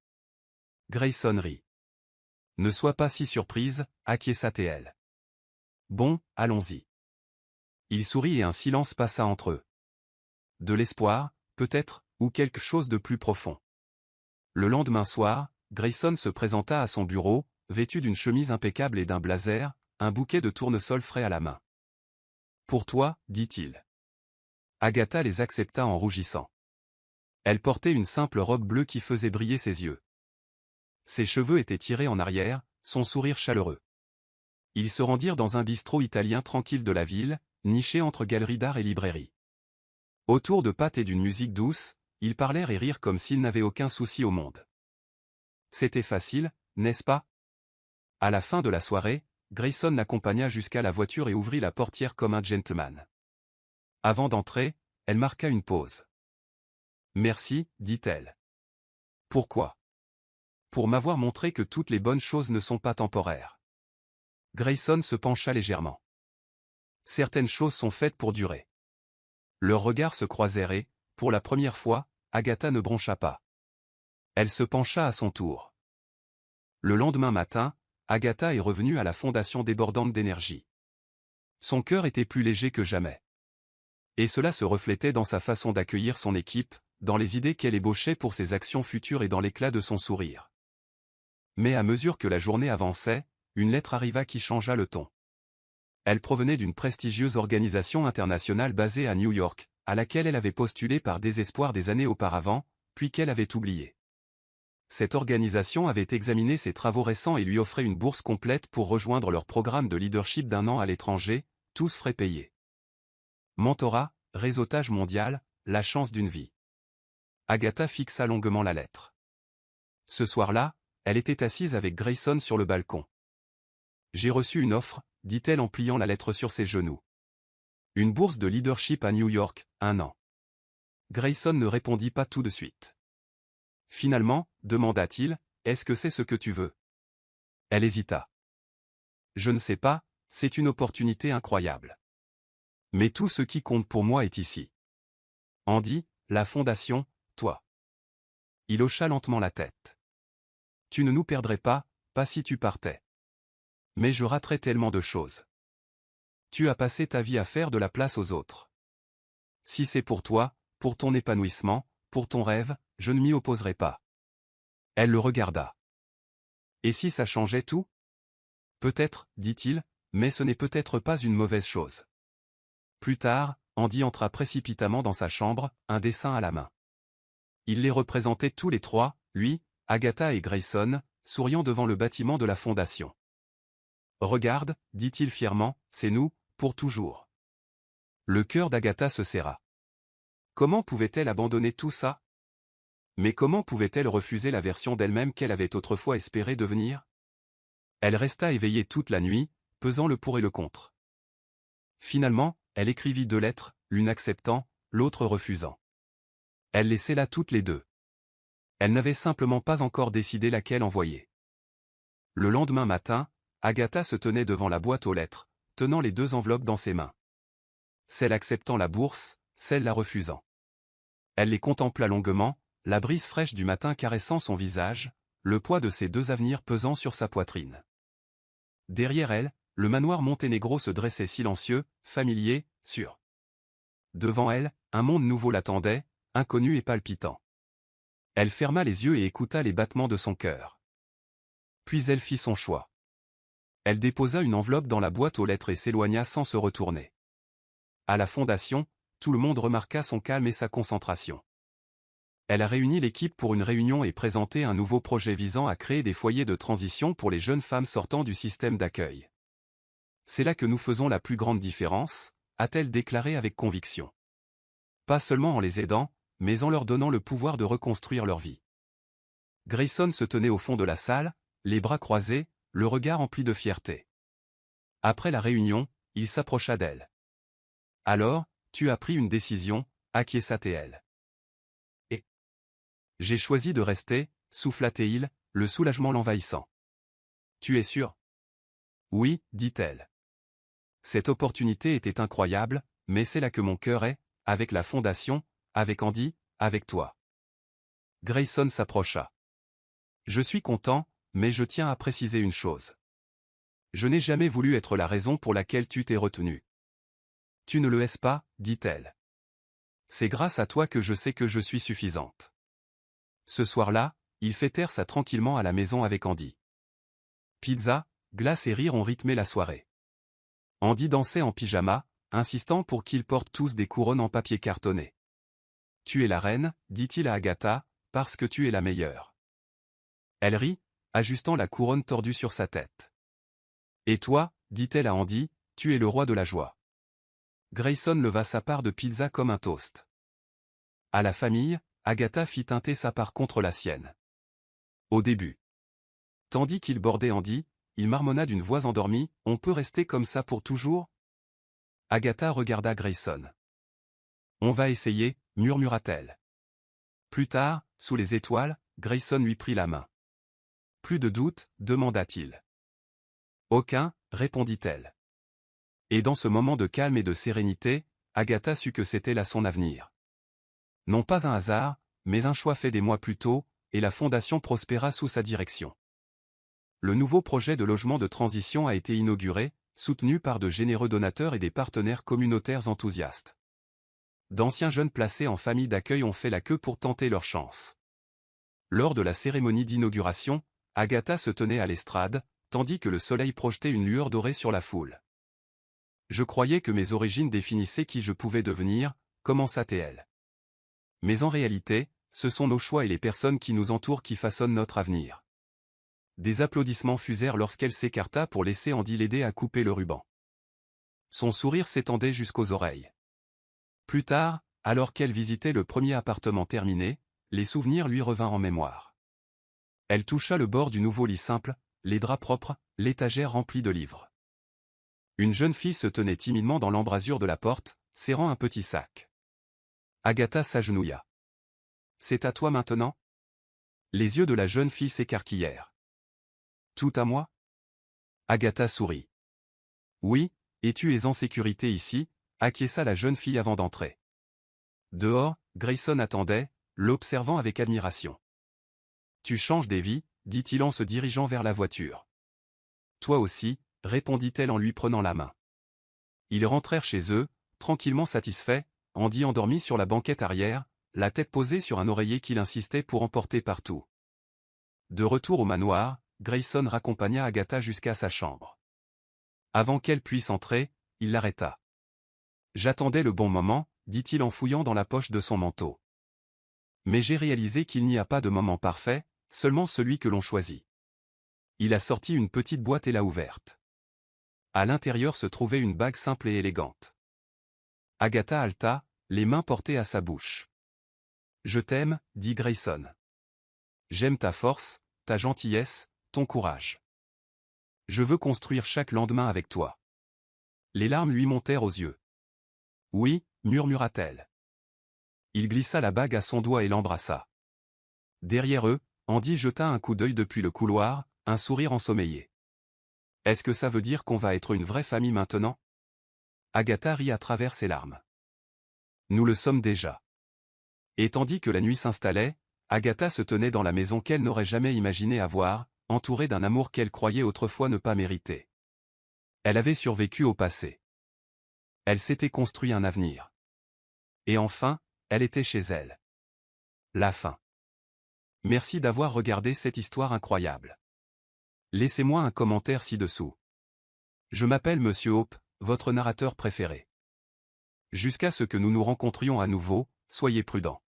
Speaker 1: Grayson rit. « Ne sois pas si surprise, acquiesça-t-elle. Bon, allons-y. » Il sourit et un silence passa entre eux. De l'espoir, peut-être, ou quelque chose de plus profond. Le lendemain soir, Grayson se présenta à son bureau, vêtu d'une chemise impeccable et d'un blazer, un bouquet de tournesol frais à la main. « Pour toi, dit-il. » Agatha les accepta en rougissant. Elle portait une simple robe bleue qui faisait briller ses yeux. Ses cheveux étaient tirés en arrière, son sourire chaleureux. Ils se rendirent dans un bistrot italien tranquille de la ville, niché entre galeries d'art et librairies. Autour de pâtes et d'une musique douce, ils parlèrent et rirent comme s'ils n'avaient aucun souci au monde. C'était facile, n'est-ce pas? À la fin de la soirée, Grayson l'accompagna jusqu'à la voiture et ouvrit la portière comme un gentleman. Avant d'entrer, elle marqua une pause. « Merci, dit-elle. »« Pourquoi ? » »« Pour m'avoir montré que toutes les bonnes choses ne sont pas temporaires. » Grayson se pencha légèrement. « Certaines choses sont faites pour durer. » Leurs regards se croisèrent et, pour la première fois, Agatha ne broncha pas. Elle se pencha à son tour. Le lendemain matin, Agatha est revenue à la fondation débordante d'énergie. Son cœur était plus léger que jamais. Et cela se reflétait dans sa façon d'accueillir son équipe, dans les idées qu'elle ébauchait pour ses actions futures et dans l'éclat de son sourire. Mais à mesure que la journée avançait, une lettre arriva qui changea le ton. Elle provenait d'une prestigieuse organisation internationale basée à New York, à laquelle elle avait postulé par désespoir des années auparavant, puis qu'elle avait oubliée. Cette organisation avait examiné ses travaux récents et lui offrait une bourse complète pour rejoindre leur programme de leadership d'1 an à l'étranger, tous frais payés. Mentorat, réseautage mondial, la chance d'une vie. Agatha fixa longuement la lettre. Ce soir-là, elle était assise avec Grayson sur le balcon. « J'ai reçu une offre, » dit-elle en pliant la lettre sur ses genoux. « Une bourse de leadership à New York, 1 an. » Grayson ne répondit pas tout de suite. Finalement, demanda-t-il, « Est-ce que c'est ce que tu veux ?» Elle hésita. « Je ne sais pas, c'est une opportunité incroyable. Mais tout ce qui compte pour moi est ici. Andy, la fondation, toi. » Il hocha lentement la tête. « Tu ne nous perdrais pas, pas si tu partais. Mais je raterais tellement de choses. Tu as passé ta vie à faire de la place aux autres. Si c'est pour toi, pour ton épanouissement, pour ton rêve, je ne m'y opposerai pas. » Elle le regarda. « Et si ça changeait tout ? » « Peut-être, dit-il, mais ce n'est peut-être pas une mauvaise chose. Plus tard, Andy entra précipitamment dans sa chambre, un dessin à la main. Il les représentait tous les trois, lui, Agatha et Grayson, souriant devant le bâtiment de la fondation. « Regarde, dit-il fièrement, c'est nous, pour toujours. » Le cœur d'Agatha se serra. Comment pouvait-elle abandonner tout ça? Mais comment pouvait-elle refuser la version d'elle-même qu'elle avait autrefois espéré devenir? Elle resta éveillée toute la nuit, pesant le pour et le contre. Finalement, elle écrivit 2 lettres, l'une acceptant, l'autre refusant. Elle les scella toutes les 2. Elle n'avait simplement pas encore décidé laquelle envoyer. Le lendemain matin, Agatha se tenait devant la boîte aux lettres, tenant les 2 enveloppes dans ses mains. Celle acceptant la bourse, celle la refusant. Elle les contempla longuement, la brise fraîche du matin caressant son visage, le poids de ces 2 avenirs pesant sur sa poitrine. Derrière elle, le manoir Monténégro se dressait silencieux, familier, sûr. Devant elle, un monde nouveau l'attendait, inconnu et palpitant. Elle ferma les yeux et écouta les battements de son cœur. Puis elle fit son choix. Elle déposa une enveloppe dans la boîte aux lettres et s'éloigna sans se retourner. À la fondation, tout le monde remarqua son calme et sa concentration. Elle a réuni l'équipe pour une réunion et présenté un nouveau projet visant à créer des foyers de transition pour les jeunes femmes sortant du système d'accueil. C'est là que nous faisons la plus grande différence, a-t-elle déclaré avec conviction. Pas seulement en les aidant, mais en leur donnant le pouvoir de reconstruire leur vie. Grayson se tenait au fond de la salle, les bras croisés, le regard empli de fierté. Après la réunion, il s'approcha d'elle. « Alors, tu as pris une décision, acquiesça-t-elle. »« Et j'ai choisi de rester, souffla-t-il, le soulagement l'envahissant. »« Tu es sûr ?»« Oui, dit-elle. Cette opportunité était incroyable, mais c'est là que mon cœur est, avec la fondation, avec Andy, avec toi. » Grayson s'approcha. « Je suis content, mais je tiens à préciser une chose. Je n'ai jamais voulu être la raison pour laquelle tu t'es retenu. Tu ne le es pas, dit-elle. C'est grâce à toi que je sais que je suis suffisante. » Ce soir-là, ils fêtèrent ça tranquillement à la maison avec Andy. Pizza, glace et rire ont rythmé la soirée. Andy dansait en pyjama, insistant pour qu'ils portent tous des couronnes en papier cartonné. « Tu es la reine, dit-il à Agatha, parce que tu es la meilleure. » Elle rit, ajustant la couronne tordue sur sa tête. « Et toi, dit-elle à Andy, tu es le roi de la joie. » Grayson leva sa part de pizza comme un toast. À la famille, Agatha fit teinter sa part contre la sienne. Au début. Tandis qu'il bordait Andy, il marmonna d'une voix endormie, « On peut rester comme ça pour toujours ?» Agatha regarda Grayson. « On va essayer, murmura-t-elle. Plus tard, sous les étoiles, Grayson lui prit la main. « Plus de doute, demanda-t-il. Aucun, répondit-elle. Et dans ce moment de calme et de sérénité, Agatha sut que c'était là son avenir. Non pas un hasard, mais un choix fait des mois plus tôt, et la fondation prospéra sous sa direction. Le nouveau projet de logement de transition a été inauguré, soutenu par de généreux donateurs et des partenaires communautaires enthousiastes. D'anciens jeunes placés en famille d'accueil ont fait la queue pour tenter leur chance. Lors de la cérémonie d'inauguration, Agatha se tenait à l'estrade, tandis que le soleil projetait une lueur dorée sur la foule. « Je croyais que mes origines définissaient qui je pouvais devenir, » commença-t-elle. « Mais en réalité, ce sont nos choix et les personnes qui nous entourent qui façonnent notre avenir. » Des applaudissements fusèrent lorsqu'elle s'écarta pour laisser Andy l'aider à couper le ruban. Son sourire s'étendait jusqu'aux oreilles. Plus tard, alors qu'elle visitait le premier appartement terminé, les souvenirs lui revinrent en mémoire. Elle toucha le bord du nouveau lit simple, les draps propres, l'étagère remplie de livres. Une jeune fille se tenait timidement dans l'embrasure de la porte, serrant un petit sac. Agatha s'agenouilla. « C'est à toi maintenant ?» Les yeux de la jeune fille s'écarquillèrent. « Tout à moi ?» Agatha sourit. « Oui, et tu es en sécurité ici », acquiesça la jeune fille avant d'entrer. Dehors, Grayson attendait, l'observant avec admiration. « Tu changes des vies, » dit-il en se dirigeant vers la voiture. « Toi aussi, » répondit-elle en lui prenant la main. Ils rentrèrent chez eux, tranquillement satisfaits, Andy endormi sur la banquette arrière, la tête posée sur un oreiller qu'il insistait pour emporter partout. De retour au manoir, Grayson raccompagna Agatha jusqu'à sa chambre. Avant qu'elle puisse entrer, il l'arrêta. J'attendais le bon moment, dit-il en fouillant dans la poche de son manteau. Mais j'ai réalisé qu'il n'y a pas de moment parfait, seulement celui que l'on choisit. Il a sorti une petite boîte et l'a ouverte. À l'intérieur se trouvait une bague simple et élégante. Agatha haleta, les mains portées à sa bouche. « Je t'aime, dit Grayson. J'aime ta force, ta gentillesse, ton courage. Je veux construire chaque lendemain avec toi. » Les larmes lui montèrent aux yeux. « Oui, murmura-t-elle. » Il glissa la bague à son doigt et l'embrassa. Derrière eux, Andy jeta un coup d'œil depuis le couloir, un sourire ensommeillé. « Est-ce que ça veut dire qu'on va être une vraie famille maintenant ?» Agatha rit à travers ses larmes. « Nous le sommes déjà. » Et tandis que la nuit s'installait, Agatha se tenait dans la maison qu'elle n'aurait jamais imaginé avoir, entourée d'un amour qu'elle croyait autrefois ne pas mériter. Elle avait survécu au passé. Elle s'était construit un avenir. Et enfin, elle était chez elle. La fin. Merci d'avoir regardé cette histoire incroyable. Laissez-moi un commentaire ci-dessous. Je m'appelle Monsieur Hope, votre narrateur préféré. Jusqu'à ce que nous nous rencontrions à nouveau, soyez prudents.